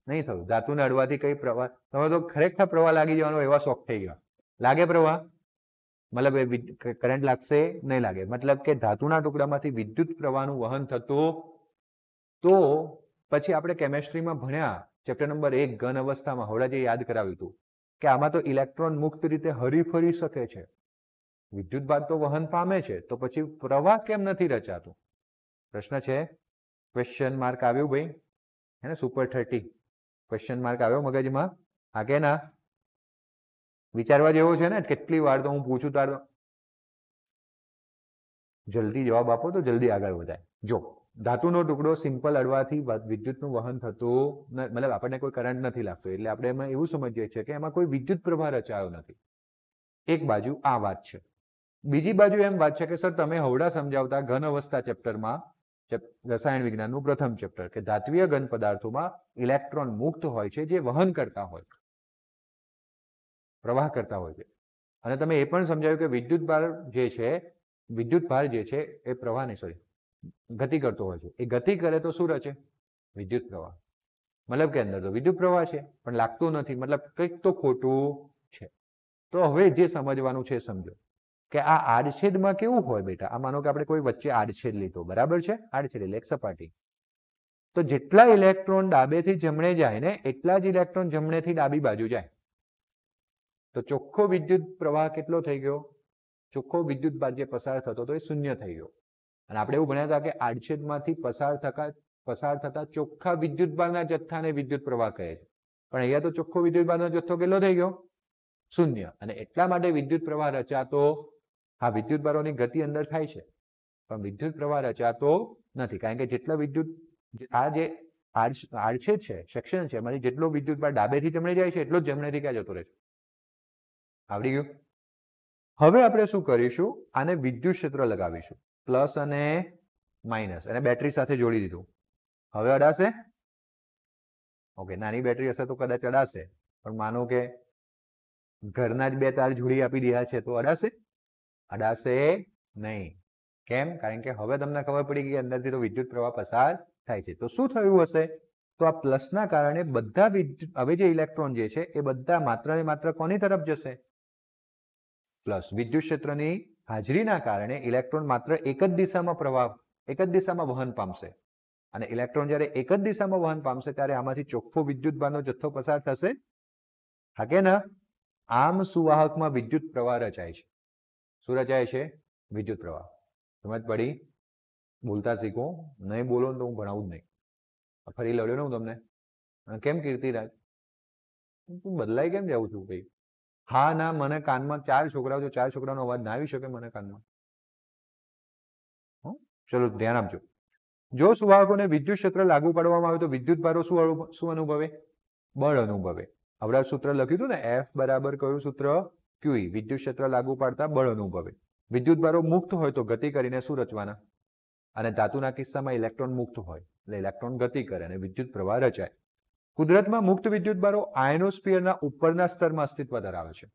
A: નહીં થયું. ધાતુને અડવાથી કઈ પ્રવાહ, તમે તો ખરેખર પ્રવાહ લાગી જવાનો એવા શોખ થઈ ગયા. લાગે પ્રવાહ? મતલબ કરંટ લાગશે? નહીં લાગે. મતલબ કે ધાતુના ટુકડામાંથી વિદ્યુત પ્રવાહનું વહન થતું. તો પછી આપણે કેમેસ્ટ્રીમાં ભણ્યા ચેપ્ટર નંબર 1 ઘન અવસ્થામાં, હવડાજે યાદ કરાવ્યું હતું કે આમાં તો ઇલેક્ટ્રોન મુક્ત રીતે હરીફરી શકે છે, વિદ્યુત ભાર તો વહન પામે છે, તો પછી પ્રવાહ કેમ નથી રચાતો? પ્રશ્ન છે. ક્વેશ્ચન માર્ક આવ્યું ભાઈ? હે ને, સુપર 30 ક્વેશ્ચન માર્ક આવ્યો મગજમાં? હા કે ના? વિચારવા જેવો છે ને? કેટલી વાર તો હું પૂછું તાર જલ્દી જવાબ આપો તો જલ્દી આગળ વધાય. જો ધાતુનો ટુકડો સિમ્પલ અડવાથી વિદ્યુતનું વહન થતું, મતલબ આપણને કોઈ કરંટ નથી લાગતો, એટલે આપણે એમાં એવું સમજીએ છીએ કે એમાં કોઈ વિદ્યુત પ્રવાહ રચાયો નથી. એક બાજુ આ વાત છે. બીજી બાજુ એમ વાત છે કે સર તમે હવડા સમજાવતા ઘન અવસ્થા ચેપ્ટરમાં, રસાયણ વિજ્ઞાનનું પ્રથમ ચેપ્ટર, કે ધાત્વિય ઘન પદાર્થોમાં ઇલેક્ટ્રોન મુક્ત હોય છે, જે વહન કરતા હોય, પ્રવાહ કરતા હોય છે. અને તમે એ પણ સમજાવ્યું કે વિદ્યુત ભાર જે છે એ પ્રવાહ નહીં, સોરી, ગતિ કરતો હોય છે. એ ગતિ કરે તો શું રચે? વિદ્યુત પ્રવાહ. મતલબ કે અંદર તો વિદ્યુત પ્રવાહ છે પણ લાગતું નથી, મતલબ કંઈક તો ખોટું છે. તો હવે જે સમજવાનું છે સમજો કે આ આડછેદમાં કેવું હોય બેટા. આ માનો કે આપણે કોઈ વચ્ચે આડછેદ લીધો, બરાબર છે? આડછેદ એટલે એક સપાટી. તો જેટલા ઇલેક્ટ્રોન ડાબેથી જમણે જાય ને, એટલા જ ઇલેક્ટ્રોન જમણેથી ડાબી બાજુ જાય. તો ચોખ્ખો વિદ્યુત પ્રવાહ કેટલો થઈ ગયો? ચોખ્ખો વિદ્યુત ભાર જે પસાર થતો હતો એ શૂન્ય થઈ ગયો. અને આપણે એવું ભણ્યા હતા કે આડછેદમાંથી પસાર થતા ચોખ્ખા વિદ્યુત ભારના જથ્થાને વિદ્યુત પ્રવાહ કહે છે. પણ અહીંયા તો ચોખ્ખો વિદ્યુત ભારનો જથ્થો કેટલો થઈ ગયો? શૂન્ય. અને એટલા માટે વિદ્યુત પ્રવાહ રચાતો, હા વિદ્યુત ભારોની ગતિ અંદર થાય છે પણ વિદ્યુત પ્રવાહ રચાતો નથી, કારણ કે જેટલા વિદ્યુત, આ જે આડછેદ છે, સેક્શન છે, એમાંથી જેટલો વિદ્યુત ભાર ડાબેથી જમણે જાય છે એટલો જ જમણેથી ક્યાં જતો રહે છે? આવડી ગયું? હવે આપણે શું કરીશું? આને વિદ્યુત ક્ષેત્ર લગાવીશું, પ્લસ અને માઇનસ, અને બેટરી સાથે જોડી દીધું. હવે અડાશે? ઓકે, નાની બેટરી હશે તો કદાચ અડાશે, પણ માનો કે ઘરના જ બે તાર જોડી આપી દીધા છે તો અડાશે? અડાશે નહીં. કેમ? કારણ કે હવે તમને ખબર પડી કે અંદરથી તો વિદ્યુત પ્રવાહ પસાર થાય છે. તો શું થયું હશે? તો આ પ્લસના કારણે બધા હવે જે ઇલેક્ટ્રોન જે છે એ બધા માત્ર ને માત્ર કોની તરફ જશે? પ્લસ. વિદ્યુત ક્ષેત્રની હાજરીના કારણે ઇલેક્ટ્રોન માત્ર એક જ દિશામાં વહન પામશે. અને ઇલેક્ટ્રોન જ્યારે એક જ દિશામાં વહન પામશે ત્યારે આમાંથી ચોખ્ખો વિદ્યુત ભારનો જથ્થો પસાર થશે? હા કે ના? આમ સુવાહકમાં વિદ્યુત પ્રવાહ રચાય છે. શું રચાય છે? વિદ્યુત પ્રવાહ. સમજ પડી? બોલતા શીખો. નહીં બોલો તો હું ભણાવું જ નહીં. ફરી લડ્યો ને હું તમને. કેમ કીર્તિરાજ તું બદલાઈ કેમ જાઉં છું ભાઈ? હા ના, મને કાનમાં 4 છોકરાઓ, જો 4 છોકરાનો અવાજ ના આવી શકે મને કાનમાં. ચલો ધ્યાન આપજો. જો સુવાહકોને વિદ્યુત ક્ષેત્ર લાગુ પાડવામાં આવે તો વિદ્યુત ભારો શું અનુભવે? બળ અનુભવે. આવડા સૂત્ર લખ્યું હતું ને, F બરાબર કયું સૂત્ર? QE. વિદ્યુત ક્ષેત્ર લાગુ પાડતા બળ અનુભવે. વિદ્યુત ભારો મુક્ત હોય તો ગતિ કરીને શું રચવાના? અને ધાતુના કિસ્સામાં ઇલેક્ટ્રોન મુક્ત હોય એટલે ઇલેક્ટ્રોન ગતિ કરે અને વિદ્યુત પ્રવાહ રચાય. કુદરતમાં મુક્ત વિદ્યુત ભારો આયનોસ્ફિયરના ઉપરના સ્તરમાં અસ્તિત્વ ધરાવે છે.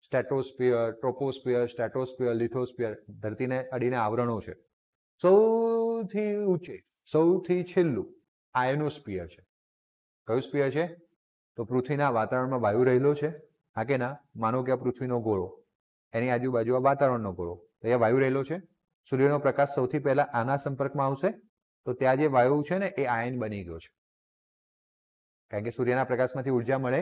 A: સ્ટ્રેટોસ્ફિયર, ટ્રોપોસ્ફિયર, સ્ટ્રેટોસ્ફિયર, લિથોસ્ફિયર, ધરતીને અડીને આવરણો છે. સૌથી ઊંચે, સૌથી છેલ્લું આયનોસ્ફિયર છે. કયું સ્ફિયર છે? તો પૃથ્વીના વાતાવરણમાં વાયુ રહેલો છે. હા કે ના? માનો કે આ પૃથ્વીનો ગોળો, એની આજુબાજુ આ વાતાવરણનો ગોળો, તો અહીંયા વાયુ રહેલો છે. સૂર્યનો પ્રકાશ સૌથી પહેલા આના સંપર્કમાં આવશે તો ત્યાં જે વાયુ છે ને એ આયન બની ગયો છે. કારણ કે સૂર્યના પ્રકાશમાંથી ઉર્જા મળે,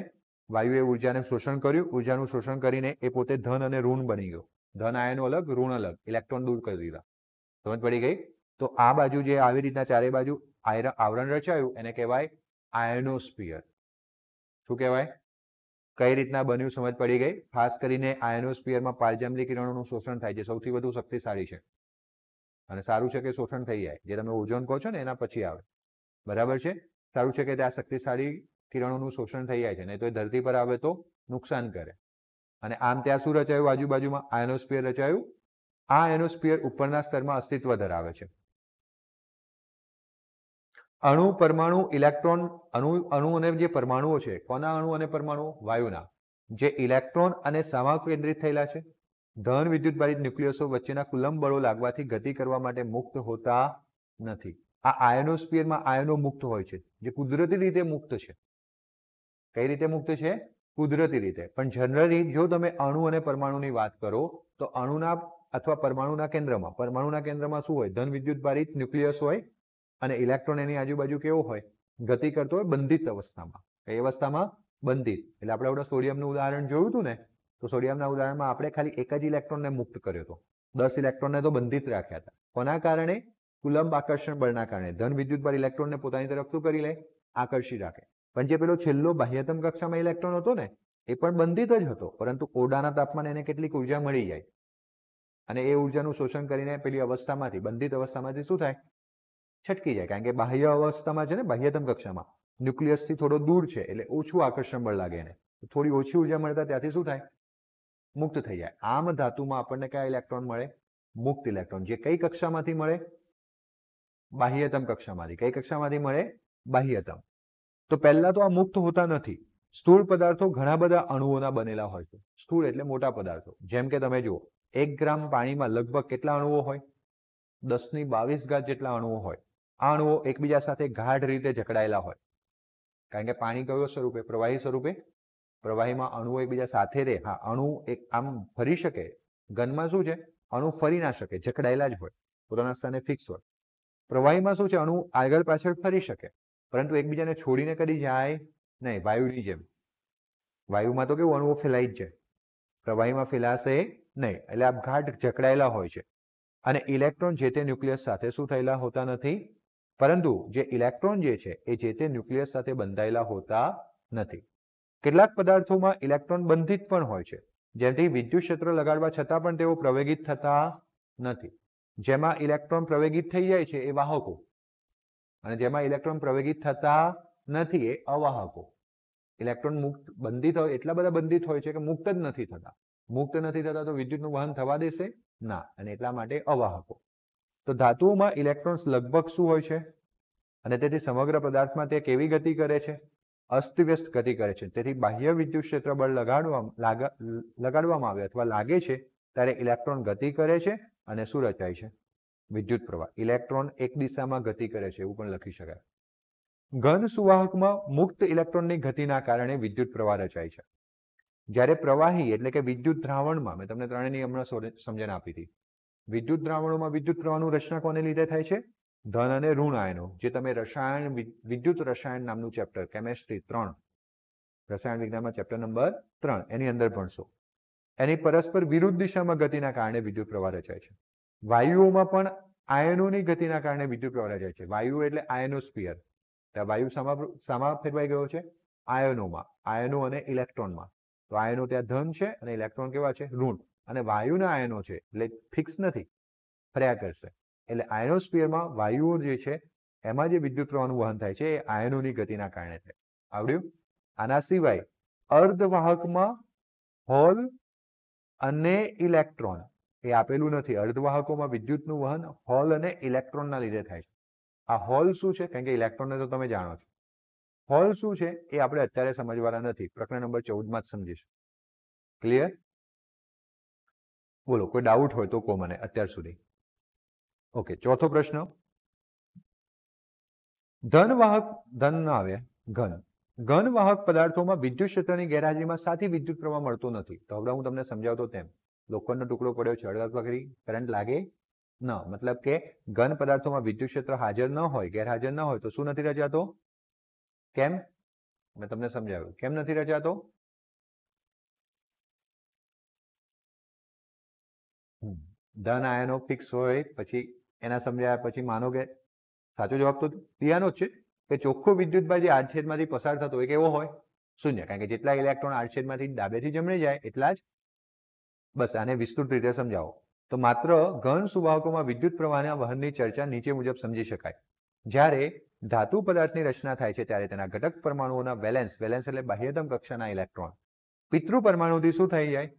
A: વાયુએ ઉર્જાને શોષણ કર્યું, ઉર્જાનું શોષણ કરીને એ પોતે ધન અને ઋણ બની ગયો. ધન આયનો અલગ, ઋણ અલગ, ઇલેક્ટ્રોન દૂર કરી દીધા. સમજ પડી ગઈ? તો આ બાજુ જે આવી રીતના ચારે બાજુ આવરણ રચાયું એને કહેવાય આયનોસ્ફિયર. શું કહેવાય? કઈ રીતના બન્યું સમજ પડી ગઈ? ખાસ કરીને આયનોસ્ફિયરમાં પારજાંબલી કિરણોનું શોષણ થાય છે, સૌથી વધુ શક્તિશાળી છે અને સારું છે કે શોષણ થઈ જાય. જે તમે ઓઝોન કહો છો ને એના પછી આવે, બરાબર છે. સારું છે કે ત્યાં શક્તિશાળી કિરણોનું શોષણ થઈ જાય છે, નહીં તો એ ધરતી પર આવે તો નુકસાન કરે. અને આમ ત્યાં શું રચાયું? આજુબાજુમાં આયનોસ્ફિયર રચાયું. આ આયનોસ્ફિયર ઉપરના સ્તરમાં અસ્તિત્વ ધરાવે છે. અણુ, પરમાણુ, ઇલેક્ટ્રોન, અણુ અને જે પરમાણુઓ છે, કોના અણુ અને પરમાણુઓ? વાયુના. જે ઇલેક્ટ્રોન અને સમાકેન્દ્રિત થયેલા છે. ધન વિદ્યુતભારિત ન્યુક્લિયસો વચ્ચેના કુલંબ બળો લાગવાથી ગતિ કરવા માટે મુક્ત હોતા નથી. આ આયનોસ્ફિયરમાં આયનો મુક્ત હોય છે, જે કુદરતી રીતે મુક્ત છે. કઈ રીતે મુક્ત છે? કુદરતી રીતે. પણ જનરલી જો તમે અણુ અને પરમાણુની વાત કરો તો અણુના અથવા પરમાણુના કેન્દ્રમાં શું હોય? ધન વિદ્યુતભારિત ન્યુક્લિયસ હોય અને ઇલેક્ટ્રોન એની આજુબાજુ કેવો હોય? ગતિ કરતો હોય બંધિત અવસ્થામાં. કઈ અવસ્થામાં? બંધિત. એટલે આપણે આપણે સોડિયમનું ઉદાહરણ જોયું હતું ને, તો સોડિયમના ઉદાહરણમાં આપણે ખાલી એક જ ઇલેક્ટ્રોનને મુક્ત કર્યો હતો, 10 ઇલેક્ટ્રોનને તો બંધિત રાખ્યા હતા. કોના કારણે? કુલંબ આકર્ષણ બળના કારણે. ધન વિદ્યુતભાર ઇલેક્ટ્રોનને પોતાની તરફ શું કરી લે? આકર્ષી રાખે. પણ જે પેલો છેલ્લો બાહ્યતમ કક્ષામાં ઇલેક્ટ્રોન હતો ને, એ પણ બંધિત જ હતો, પરંતુ ઓરડાના તાપમાને એને કેટલીક ઉર્જા મળી જાય અને એ ઉર્જાનું શોષણ કરીને પેલી અવસ્થામાંથી, બંધિત અવસ્થામાંથી શું થાય? છટકી જાય. કારણ કે બાહ્ય અવસ્થામાં છે ને, બાહ્યતમ કક્ષામાં ન્યુક્લિયસથી થોડો દૂર છે, એટલે ઓછું આકર્ષણ બળ લાગે એને. થોડી ઓછી ઉર્જા મળતા ત્યાંથી શું થાય? મુક્ત થઈ જાય. આમ ધાતુમાં આપણને કયા ઇલેક્ટ્રોન મળે? મુક્ત ઇલેક્ટ્રોન. જે કઈ કક્ષામાંથી મળે? બાહ્યતમ કક્ષામાંથી. કઈ કક્ષામાંથી મળે? બાહ્યતમ. તો પહેલા તો આ મુક્ત હોતા નથી. સ્થૂળ પદાર્થો ઘણા બધા અણુઓના બનેલા હોય છે. સ્થૂળ એટલે મોટા પદાર્થો. જેમ કે તમે જુઓ, 1 ગ્રામ પાણીમાં લગભગ કેટલા અણુઓ હોય? 10⁻22 જેટલા અણુઓ હોય. આ અણુઓ એકબીજા સાથે ગાઢ રીતે જકડાયેલા હોય. કારણ કે પાણી કયો સ્વરૂપે? પ્રવાહી સ્વરૂપે. પ્રવાહીમાં અણુઓ એકબીજા સાથે રહે. હા, અણુ એક આમ ફરી શકે. ઘનમાં શું છે? અણુ ફરી ના શકે, જકડાયેલા જ હોય, પોતાના સ્થાને ફિક્સ હોય. પ્રવાહીમાં શું છે? અણુ આગળ પાછળ ફરી શકે, પરંતુ એકબીજાને છોડીને કદી જાય નહીં. વાયુની જેમ. વાયુમાં તો કેવું? અણુઓ ફેલાઈ જ જાય. પ્રવાહીમાં ફેલાશે નહીં, એટલે આ ગાઢ જકડાયેલા હોય છે. અને ઇલેક્ટ્રોન જે તે ન્યુક્લિયસ સાથે શું થયેલા હોતા નથી, પરંતુ જે ઇલેક્ટ્રોન જે છે એ જે તે ન્યુક્લિયસ સાથે બંધાયેલા હોતા નથી. કેટલાક પદાર્થોમાં ઇલેક્ટ્રોન બંધિત પણ હોય છે, જેથી વિદ્યુત ક્ષેત્ર લગાડવા છતાં પણ તેઓ પ્રવેગિત થતા નથી. જેમાં ઇલેક્ટ્રોન પ્રવેગિત થઈ જાય છે એ વાહકો, અને જેમાં ઇલેક્ટ્રોન પ્રવેગિત થતા નથી એ અવાહકો. ઇલેક્ટ્રોન મુક્ત બંધિત હોય, એટલા બધા બંધિત હોય છે કે મુક્ત જ નથી થતા. મુક્ત નથી થતા તો વિદ્યુતનું વહન થવા દેશે ના, અને એટલા માટે અવાહકો. તો ધાતુઓમાં ઇલેક્ટ્રોન્સ લગભગ શું હોય છે? અને તેથી સમગ્ર પદાર્થમાં તે કેવી ગતિ કરે છે? અસ્તવ્યસ્ત ગતિ કરે છે. તેથી બાહ્ય વિદ્યુત ક્ષેત્ર બળ લગાડવામાં આવે અથવા લાગે છે ત્યારે ઇલેક્ટ્રોન ગતિ કરે છે અને શું રચાય છે? વિદ્યુત પ્રવાહ. ઇલેક્ટ્રોન એક દિશામાં ગતિ કરે છે એવું પણ લખી શકાય. ઘન સુવાહકમાં મુક્ત ઇલેક્ટ્રોનની ગતિના કારણે વિદ્યુત પ્રવાહ રચાય છે. જ્યારે પ્રવાહી એટલે કે વિદ્યુત દ્રાવણમાં, મેં તમને ત્રણેયની હમણાં સમજણ આપી હતી, વિદ્યુત દ્રાવણોમાં વિદ્યુત પ્રવાહનું રચના કોને લીધે થાય છે? ધન અને ઋણ આયનો. જે તમે રસાયણ, વિદ્યુત રસાયણ નામનું ચેપ્ટર, કેમેસ્ટ્રી 3, રસાયણ વિજ્ઞાનમાં ચેપ્ટર નંબર 3, એની અંદર ભણશો. એની પરસ્પર વિરુદ્ધ દિશામાં ગતિના કારણે વિદ્યુત પ્રવાહ રચાય છે. વાયુઓમાં પણ આયનોની ગતિના કારણે વિદ્યુત પ્રવાહ રચાય છે. વાયુ એટલે આયનોસ્ફિયર. ત્યાં વાયુ શામાં ફેરવાઈ ગયો છે? આયનોમાં. આયનો અને ઇલેક્ટ્રોનમાં. તો આયનો ત્યાં ધન છે અને ઇલેક્ટ્રોન કેવા છે? ઋણ. અને વાયુના આયનો છે એટલે ફિક્સ નથી, ફર્યા કરશે. એટલે આયનોસ્ફિયરમાં વાયુઓ જે છે એમાં જે વિદ્યુત પ્રવાહનું વહન થાય છે એ આયનોની ગતિના કારણે થાય. આવડ્યું? આના સિવાય અર્ધવાહકમાં હોલ અને ઇલેક્ટ્રોન એ આપેલું નથી. અર્ધવાહકોમાં વિદ્યુતનું વહન હોલ અને ઇલેક્ટ્રોનના લીધે થાય છે. આ હોલ શું છે? કારણ કે ઇલેક્ટ્રોનને તો તમે જાણો છો. હોલ શું છે એ આપણે અત્યારે સમજવાના નથી. પ્રકરણ નંબર 14માં જ સમજીશું. ક્લિયર? બોલો, કોઈ ડાઉટ હોય તો કહો મને અત્યાર સુધી. ઓકે, ચોથો પ્રશ્ન. ધન ના આવે, ઘન વાહક પદાર્થોમાં વિદ્યુત ક્ષેત્રની ગેરહાજરીમાં સાથી વિદ્યુત પ્રવાહ મળતો નથી. તો હવે હું તમને સમજાવતો તેમ, લોખંડનો ટુકડો પડ્યો છે, અડધા કરી કરંટ લાગે ન, મતલબ કે ઘન પદાર્થોમાં વિદ્યુત ક્ષેત્ર હાજર ન હોય, ગેરહાજર ન હોય તો શું નથી રચાતો? કેમ? મેં તમને સમજાવ્યું કેમ નથી રચાતો. ધન આયનો ફિક્સ હોય પછી એના સમજાયા પછી માનો કે સાચો જવાબ તો દિયાનો જ છે કે ચોખ્ખો વિદ્યુતભાર જે આડછેદમાંથી પસાર થતો હોય કેવો હોય? શૂન્ય, કારણ કે જેટલા ઇલેક્ટ્રોન આડછેદમાંથી ડાબેથી જમણે જાય એટલા જ. બસ આને વિસ્તૃત રીતે સમજાવો. તો માત્ર ઘન સુવાહકોમાં વિદ્યુત પ્રવાહના વહનની ચર્ચા નીચે મુજબ સમજી શકાય. જ્યારે ધાતુ પદાર્થની રચના થાય છે ત્યારે તેના ઘટક પરમાણુઓના વેલેન્સ એટલે બાહ્યતમ કક્ષાના ઇલેક્ટ્રોન પિતૃ પરમાણુથી શું થઈ જાય?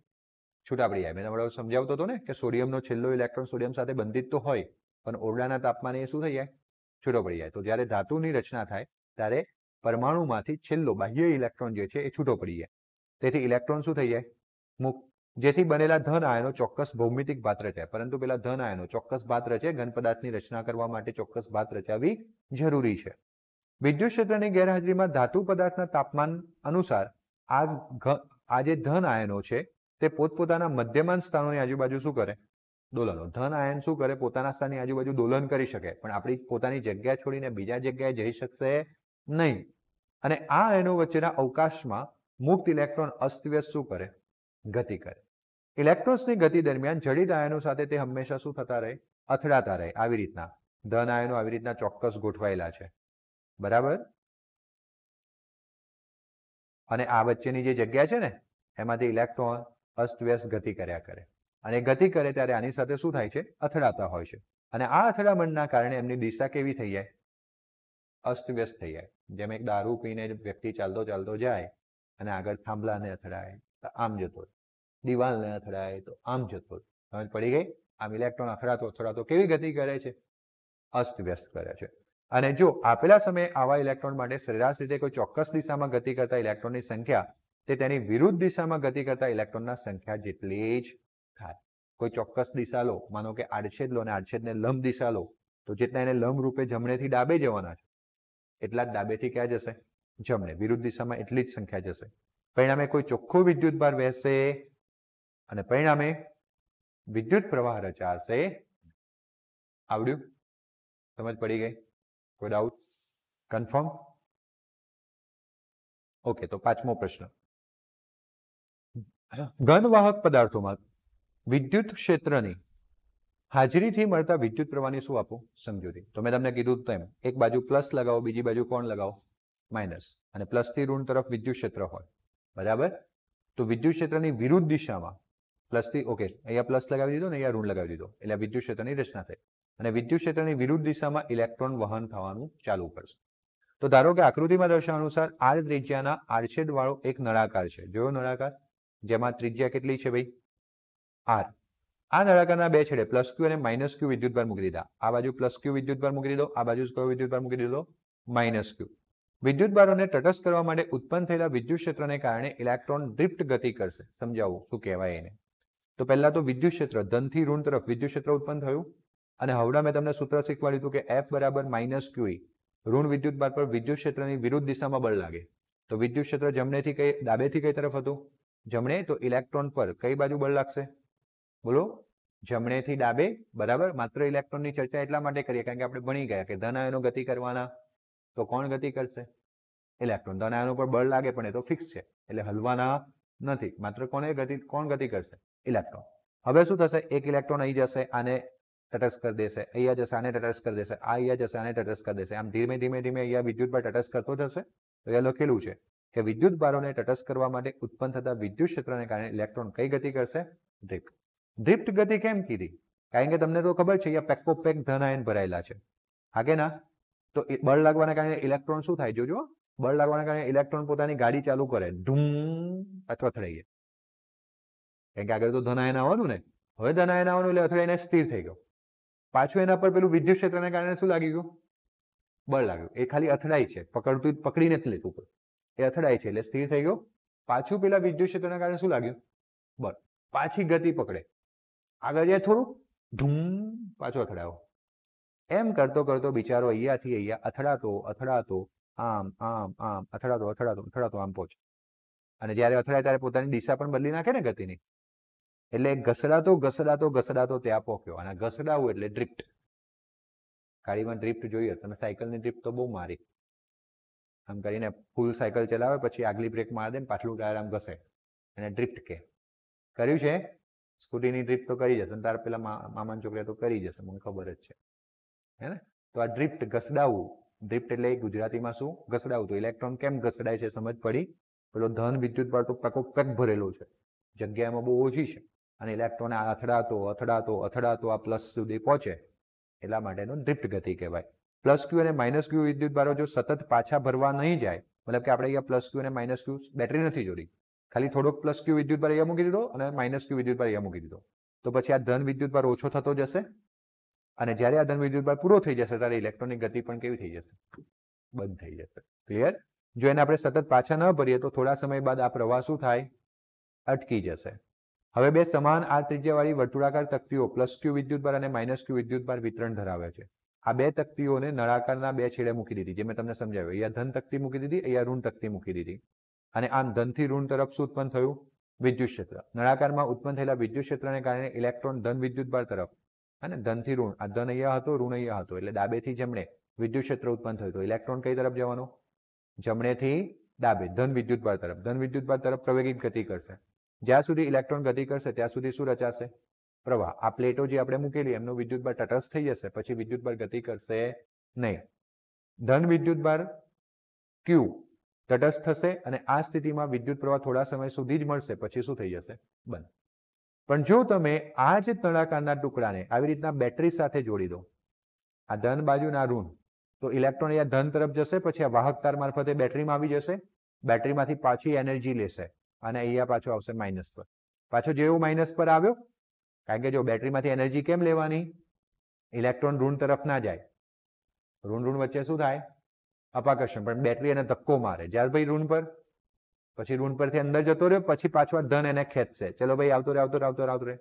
A: છૂટા પડી જાય. મેં તમને સમજાવતો હતો ને કે સોડિયમનો છેલ્લો ઇલેક્ટ્રોન સોડિયમ સાથે બંધિત તો હોય, પણ ઓરડાના તાપમાને એ શું થઈ જાય? છૂટો પડી જાય. તો જ્યારે ધાતુની રચના થાય ત્યારે પરમાણુમાંથી છેલ્લો બાહ્ય ઇલેક્ટ્રોન જે છે એ છૂટો પડી જાય. તેથી ઇલેક્ટ્રોન શું થઈ જાય? મુક્ત. જેથી બનેલા ધન આયનો ચોક્કસ ભૌમિતિક ભાત રચાય. પરંતુ પેલા ધન આયનો ચોક્કસ ભાત રચે, ઘન પદાર્થની રચના કરવા માટે ચોક્કસ ભાત રચાવવી જરૂરી છે. વિદ્યુત ક્ષેત્રની ગેરહાજરીમાં ધાતુ પદાર્થના તાપમાન અનુસાર આ જે ધન આયનો છે તે પોતપોતાના મધ્યમાન સ્થાનોની આજુબાજુ શું કરે? દોલનો. ધન આયન શું કરે? પોતાના સ્થાનની આજુબાજુ દોલન કરી શકે, પણ આપણી પોતાની જગ્યા છોડીને બીજા જગ્યાએ જઈ શકશે નહીં. અને આ આયનો વચ્ચેના અવકાશમાં મુક્ત ઇલેક્ટ્રોન અસ્તવ્યસ્ત શું કરે? ગતિ કરે. ઇલેક્ટ્રોન્સની ગતિ દરમિયાન જડિત આયનો સાથે તે હંમેશા શું થતા રહે? અથડાતા રહે. આવી રીતના ધન આયનો આવી રીતના ચોક્કસ ગોઠવાયેલા છે, બરાબર. અને આ વચ્ચેની જે જગ્યા છે ને એમાંથી ઇલેક્ટ્રોન અસ્તવ્યસ્ત ગતિ કર્યા કરે, અને ગતિ કરે ત્યારે આની સાથે શું થાય છે? અથડાતા હોય છે. અને આ અથડામણના કારણે એમની દિશા કેવી થઈ જાય? અસ્તવ્યસ્ત થઈ જાય. જેમ એક દારૂ પીને વ્યક્તિ ચાલતો ચાલતો જાય અને આગળ થાંભલાને અથડાય તો આમ જતો, દિવાલને અથડાય તો આમ જતો. સમજ પડી ગઈ? આમ ઇલેક્ટ્રોન અથડાતો કેવી ગતિ કરે છે? અસ્તવ્યસ્ત કરે છે. અને જો આપેલા સમયે આવા ઇલેક્ટ્રોન માટે સરેરાશ રીતે કોઈ ચોક્કસ દિશામાં ગતિ કરતા ઇલેક્ટ્રોનની સંખ્યા તે તેની વિરુદ્ધ દિશામાં ગતિ કરતા ઇલેક્ટ્રોનના સંખ્યા જેટલી જ થાય. કોઈ ચોક્કસ દિશા લો, માનો કે આડછેદ લો અને આડછેદને લંબ દિશા લો, તો જેટલા એને લંબ રૂપે જમણેથી ડાબે જવાના છે એટલા જ ડાબેથી ક્યાં જશે? જમણે. વિરુદ્ધ દિશામાં એટલી જ સંખ્યા જશે. પરિણામે કોઈ ચોખ્ખો વિદ્યુત ભાર વહેશે અને પરિણામે વિદ્યુત પ્રવાહ રચાશે. આવડ્યું? સમજ પડી ગઈ? કોઈ ડાઉટ? કન્ફર્મ? ઓકે. તો પાંચમો પ્રશ્ન. ઘનવાહક પદાર્થોમાં વિદ્યુત ક્ષેત્રની હાજરીથી મળતા વિદ્યુત પ્રવાહની શું આપો? સમજૂતી. તો મેં તમને કીધું તેમ એક બાજુ પ્લસ લગાવો, બીજી બાજુ કોણ લગાવો? માઇનસ. અને પ્લસથી ઋણ તરફ વિદ્યુત ક્ષેત્ર હોય, બરાબર. તો વિદ્યુત ક્ષેત્રની વિરુદ્ધ દિશામાં પ્લસથી, ઓકે, અહીંયા પ્લસ લગાવી દીધો ને અહીંયા ઋણ લગાવી દીધો એટલે વિદ્યુત ક્ષેત્રની રચના થઈ. અને વિદ્યુત ક્ષેત્રની વિરુદ્ધ દિશામાં ઇલેક્ટ્રોન વહન થવાનું ચાલુ કરશે. તો ધારો કે આકૃતિમાં દર્શાવ્યા અનુસાર આર ત્રિજ્યાના આડછેદવાળો એક નળાકાર છે. જોયો નળાકાર? જેમાં ત્રિજ્યા કેટલી છે ભાઈ? આર. આ નળાકારના બે છેડે પ્લસ ક્યુ અને માઇનસ ક્યુ વિદ્યુતભાર મૂકી દીધા. આ બાજુ પ્લસ ક્યુ વિદ્યુતભાર મૂકી દીધો, આ બાજુ કયો વિદ્યુતભાર મૂકી દીધો? માઇનસ ક્યુ. વિદ્યુતભારોને તટસ્થ કરવા માટે ઉત્પન્ન થયેલા વિદ્યુત ક્ષેત્રને કારણે ઇલેક્ટ્રોન ડ્રિફ્ટ ગતિ કરશે. સમજાવું શું કહેવાય એને? તો પહેલા તો વિદ્યુત ક્ષેત્ર ધનથી ઋણ તરફ વિદ્યુત ક્ષેત્ર ઉત્પન્ન થયું. અને હવડા મેં તમને સૂત્ર શીખવાડ્યું હતું કે F બરાબર માઇનસ ક્યુઈ. ઋણ વિદ્યુતભાર પર વિદ્યુત ક્ષેત્રની વિરુદ્ધ દિશામાં બળ લાગે. તો વિદ્યુત ક્ષેત્ર જમણેથી કઈ ડાબેથી કઈ તરફ હતું? જમણે. તો ઇલેક્ટ્રોન પર કઈ બાજુ બળ લાગશે? બોલો. જમણેથી ડાબે, બરાબર. માત્ર ઇલેક્ટ્રોનની ચર્ચા એટલા માટે કરીએ કારણ કે આપણે ભણી ગયા કે ધન આયનો ગતિ કરવાના, તો કોણ ગતિ કરશે? ઇલેક્ટ્રોન. ધન આયનો પર બળ લાગે પણ એ તો ફિક્સ છે એટલે હલવાના નથી. માત્ર કોણ ગતિ કરશે? ઇલેક્ટ્રોન. હવે શું થશે? એક ઇલેક્ટ્રોન અહીં જશે, આને તટસ્થ કરી દેશે, અહીંયા જશે, આને તટસ્થ કરી દેશે, આ અહીંયા જશે, આને તટસ્થ કરી દેશે. આમ ધીમે ધીમે ધીમે અહીંયા વિદ્યુતભાર તટસ્થ કરતો જશે. તો અહીંયા લખેલું છે કે વિદ્યુતભારોને તટસ્થ કરવા માટે ઉત્પન્ન થતા વિદ્યુત ક્ષેત્રને કારણે ઇલેક્ટ્રોન કઈ ગતિ કરશે? ડ્રિફ્ટ. ડ્રિફ્ટ ગતિ કેમ કીધી? કારણ કે તમને તો ખબર છે અહીંયા પેકો પેક ધન આયન ભરાયેલા છે, હાકે ના? તો બળ લાગવાના કારણે ઇલેક્ટ્રોન શું થાય? જોજો, બળ લાગવાના કારણે ઇલેક્ટ્રોન પોતાની ગાડી ચાલુ કરે, ધૂમ, અથવા અથડાઈ જાય. કારણ કે આગળ તો ધન આયન આવવાનું ને, હવે ધન આયન આવવાનું એટલે અથડાઈને સ્થિર થઈ ગયો. પાછું એના પર પેલું વિદ્યુત ક્ષેત્રને કારણે શું લાગી ગયું? બળ લાગ્યું. એ ખાલી અથડાય છે, પકડી નથી લેતું, એ અથડાય છે એટલે સ્થિર થઈ ગયો. પાછું પેલા વિદ્યુત ક્ષેત્રના કારણે શું લાગ્યું? બળ. પાછી ગતિ પકડે, આગળ જાય થોડું, ધૂમ, પાછો અથડાયો. એમ કરતો કરતો બિચારો અહીંયાથી અહીંયા અથડાતો આમ આમ આમ અથડાતો આમ પહોંચે. અને જ્યારે અથડાય ત્યારે પોતાની દિશા પણ બદલી નાખે ને ગતિની. એટલે ઘસડાતો ત્યાં પહોંચ્યો. અને ઘસડાવું એટલે ડ્રિફ્ટ. ગાડીમાં ડ્રિફ્ટ જોઈએ, તમે સાયકલની ડ્રિફ્ટ તો બહુ મારી. આમ કરીને ફૂલ સાયકલ ચલાવે પછી આગલી બ્રેક મારી દે ને પાછલું ટાયર આમ ઘસે, એને ડ્રિફ્ટ કે. કર્યું છે? સ્કૂટીની ડ્રિફ્ટ તો કરી જશે, તાર પેલા મામાની છોકરી તો કરી જશે, મને ખબર જ છે, હે ને? તો આ ડ્રિફ્ટ, ઘસડાવું. ડ્રિફ્ટ એટલે ગુજરાતીમાં શું? ઘસડાવું. તો ઇલેક્ટ્રોન કેમ ઘસડાય છે સમજ પડી? પેલો ધન વિદ્યુતભાર તો પેક ભરેલો છે, જગ્યામાં બહુ ઓછી છે અને ઇલેક્ટ્રોન અથડાતો આ પ્લસ સુધી પહોંચે, એટલા માટેનો ડ્રિફ્ટ ગતિ કહેવાય. પ્લસ ક્યુ અને માઇનસ ક્યુ વિદ્યુતભારો જો સતત પાછા ભરવા નહીં જાય, મતલબ કે આપણે અહીંયા પ્લસ ક્યુ અને માઇનસ ક્યુ બેટરી નથી જોડી, ખાલી થોડોક પ્લસ ક્યુ વિદ્યુતભાર અહીંયા મૂકી દીધો અને માઇનસ ક્યુ વિદ્યુતભાર અહીંયા મૂકી દીધો, તો પછી આ ધન વિદ્યુતભાર ઓછો થતો જશે અને જ્યારે આ ધન વિદ્યુતભાર પૂરો થઈ જશે ત્યારે ઇલેક્ટ્રોનની ગતિ પણ કેવી થઈ જશે? બંધ થઈ જશે. ક્લિયર? જો એને આપણે સતત પાછા ન ભરીએ તો થોડા સમય બાદ આ પ્રવાહ શું થાય? અટકી જશે. હવે બે સમાન આ ત્રિજ્યાવાળી વર્તુળાકાર તક્તીઓ પ્લસ ક્યુ વિદ્યુતભાર અને માઇનસ ક્યુ વિદ્યુતભાર વિતરણ ધરાવે છે. આ બે તક્તીઓને નળાકારના બે છેડે મૂકી દીધી, જે મેં તમને સમજાવ્યું. અહીંયા ધન તક્તી મૂકી દીધી, અહીંયા ઋણ તક્તી મૂકી દીધી અને આમ ધનથી ઋણ તરફ શું ઉત્પન્ન થયું? વિદ્યુત ક્ષેત્ર. નળાકારમાં ઉત્પન્ન થયેલા વિદ્યુત ક્ષેત્રને કારણે ઇલેક્ટ્રોન ધન વિદ્યુતભાર તરફ અને ધનથી ઋણ, આ ધન અહીંયા હતો, ઋણ અહીંયા હતો, એટલે ડાબેથી જમણે વિદ્યુત ક્ષેત્ર ઉત્પન્ન થયું. તો ઇલેક્ટ્રોન કઈ તરફ જવાનો? જમણેથી ડાબે, ધન વિદ્યુતભાર તરફ. ધન વિદ્યુતભાર તરફ પ્રવેગિત ગતિ કરશે. જ્યાં સુધી ઇલેક્ટ્રોન ગતિ કરશે ત્યાં સુધી શું રચાશે? પ્રવાહ. આ પ્લેટો જે આપણે મૂકેલી એમનો વિદ્યુતભાર તટસ્થ થઈ જશે, પછી વિદ્યુતભાર ગતિ કરશે નહીં. ધન વિદ્યુતભાર ક્યુ તટસ્થ થશે અને આ સ્થિતિમાં વિદ્યુત પ્રવાહ થોડા સમય સુધી જ મળશે, પછી શું થઈ જશે? બંધ. પણ જો તમે આ જ નળાકારના ટુકડાને આવી રીતના બેટરી સાથે જોડી દો, આ ધન બાજુ ના ઋણ, તો ઇલેક્ટ્રોન અહીંયા ધન તરફ જશે, પછી આ વાહક તાર મારફતે બેટરીમાં આવી જશે, બેટરીમાંથી પાછી એનર્જી લેશે અને અહીંયા પાછો આવશે માઇનસ પર. પાછો જેવો માઇનસ પર આવ્યો, કારણ કે જો બેટરીમાંથી એનર્જી કેમ લેવાની? ઇલેક્ટ્રોન ઋણ તરફ ના જાય, ઋણ વચ્ચે શું થાય? અપાકર્ષણ. પણ બેટરી એને ધક્કો મારે, જ્યારે ભાઈ ઋણ પર, પછી ઋણ પરથી અંદર જતો રહ્યો, પછી પાછો આ ધન એને ખેંચશે, ચલો ભાઈ આવતો રહે.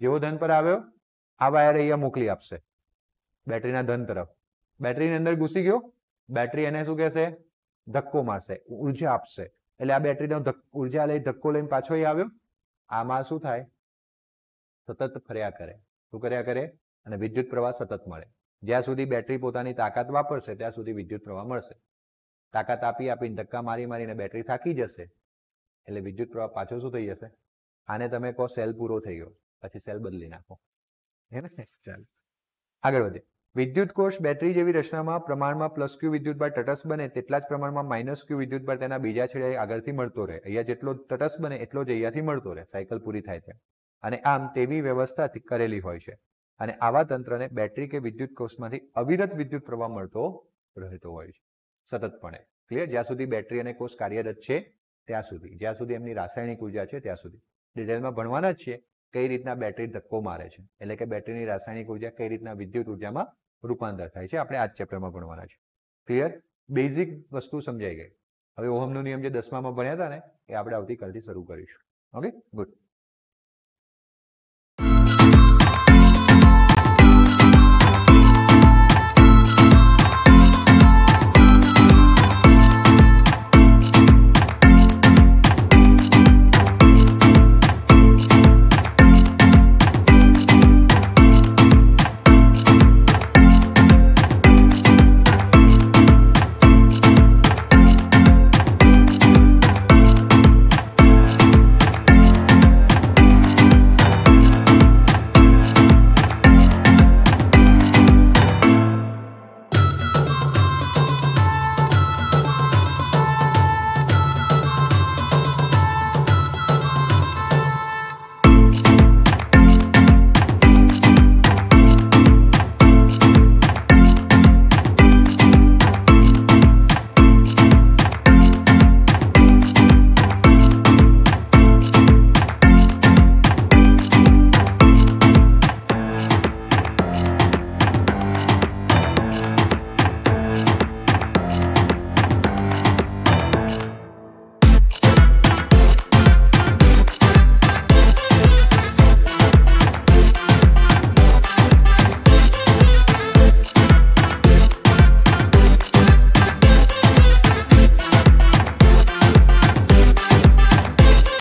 A: જેવો ધન પર આવ્યો, આ વાયર અહીંયા મોકલી આપશે બેટરીના ધન તરફ. બેટરીની અંદર ઘૂસી ગયો, બેટરી એને શું કહેશે? ધક્કો મારશે, ઉર્જા આપશે. એટલે આ બેટરીનો ઉર્જા લઈ ધક્કો લઈને પાછો આવ્યો. આમાં શું થાય? સતત ફર્યા કરે. શું કર્યા કરે? અને વિદ્યુત પ્રવાહ સતત મળે. જ્યાં સુધી બેટરી પોતાની તાકાત વાપરશે ત્યાં સુધી વિદ્યુત પ્રવાહ મળશે. તાકાત આપીને ધક્કા મારીને બેટરી થાકી જશે, એટલે વિદ્યુત પ્રવાહ પાછો શું થઈ જશે? આને તમે કહો સેલ પૂરો થઈ ગયો, પછી સેલ બદલી નાખો. હે ને? ચાલો આગળ વધીએ. વિદ્યુત કોષ બેટરી જેવી રચનામાં પ્રમાણમાં પ્લસ ક્યુ વિદ્યુતભાર તટસ્થ બને તેટલા જ પ્રમાણમાં માઇનસ ક્યુ વિદ્યુતભાર તેના બીજા છેડે આગળથી મળતો રહે. અહીંયા જેટલો તટસ્થ બને એટલો જ અહીંયાથી મળતો રહે. સાયકલ પૂરી થાય છે અને આમ તેવી વ્યવસ્થાથી કરેલી હોય છે. અને આવા તંત્રને બેટરી કે વિદ્યુત કોષમાંથી અવિરત વિદ્યુત પ્રવાહ મળતો રહેતો હોય છે સતતપણે. ક્લિયર? જ્યાં સુધી બેટરી અને કોષ કાર્યરત છે ત્યાં સુધી, જ્યાં સુધી એમની રાસાયણિક ઉર્જા છે ત્યાં સુધી. ડિટેલમાં ભણવાના જ છીએ કઈ રીતના બેટરી ધક્કો મારે છે, એટલે કે બેટરીની રાસાયણિક ઉર્જા કઈ રીતના વિદ્યુત ઉર્જામાં રૂપાંતર થાય છે, આપણે આ જ ચેપ્ટરમાં ભણવાના છે. ક્લિયર? બેઝિક વસ્તુ સમજાઈ ગઈ. હવે ઓહમનો નિયમ જે 10મામાં ભણ્યા હતા ને, એ આપણે આવતીકાલથી શરૂ કરીશું. Okay, good.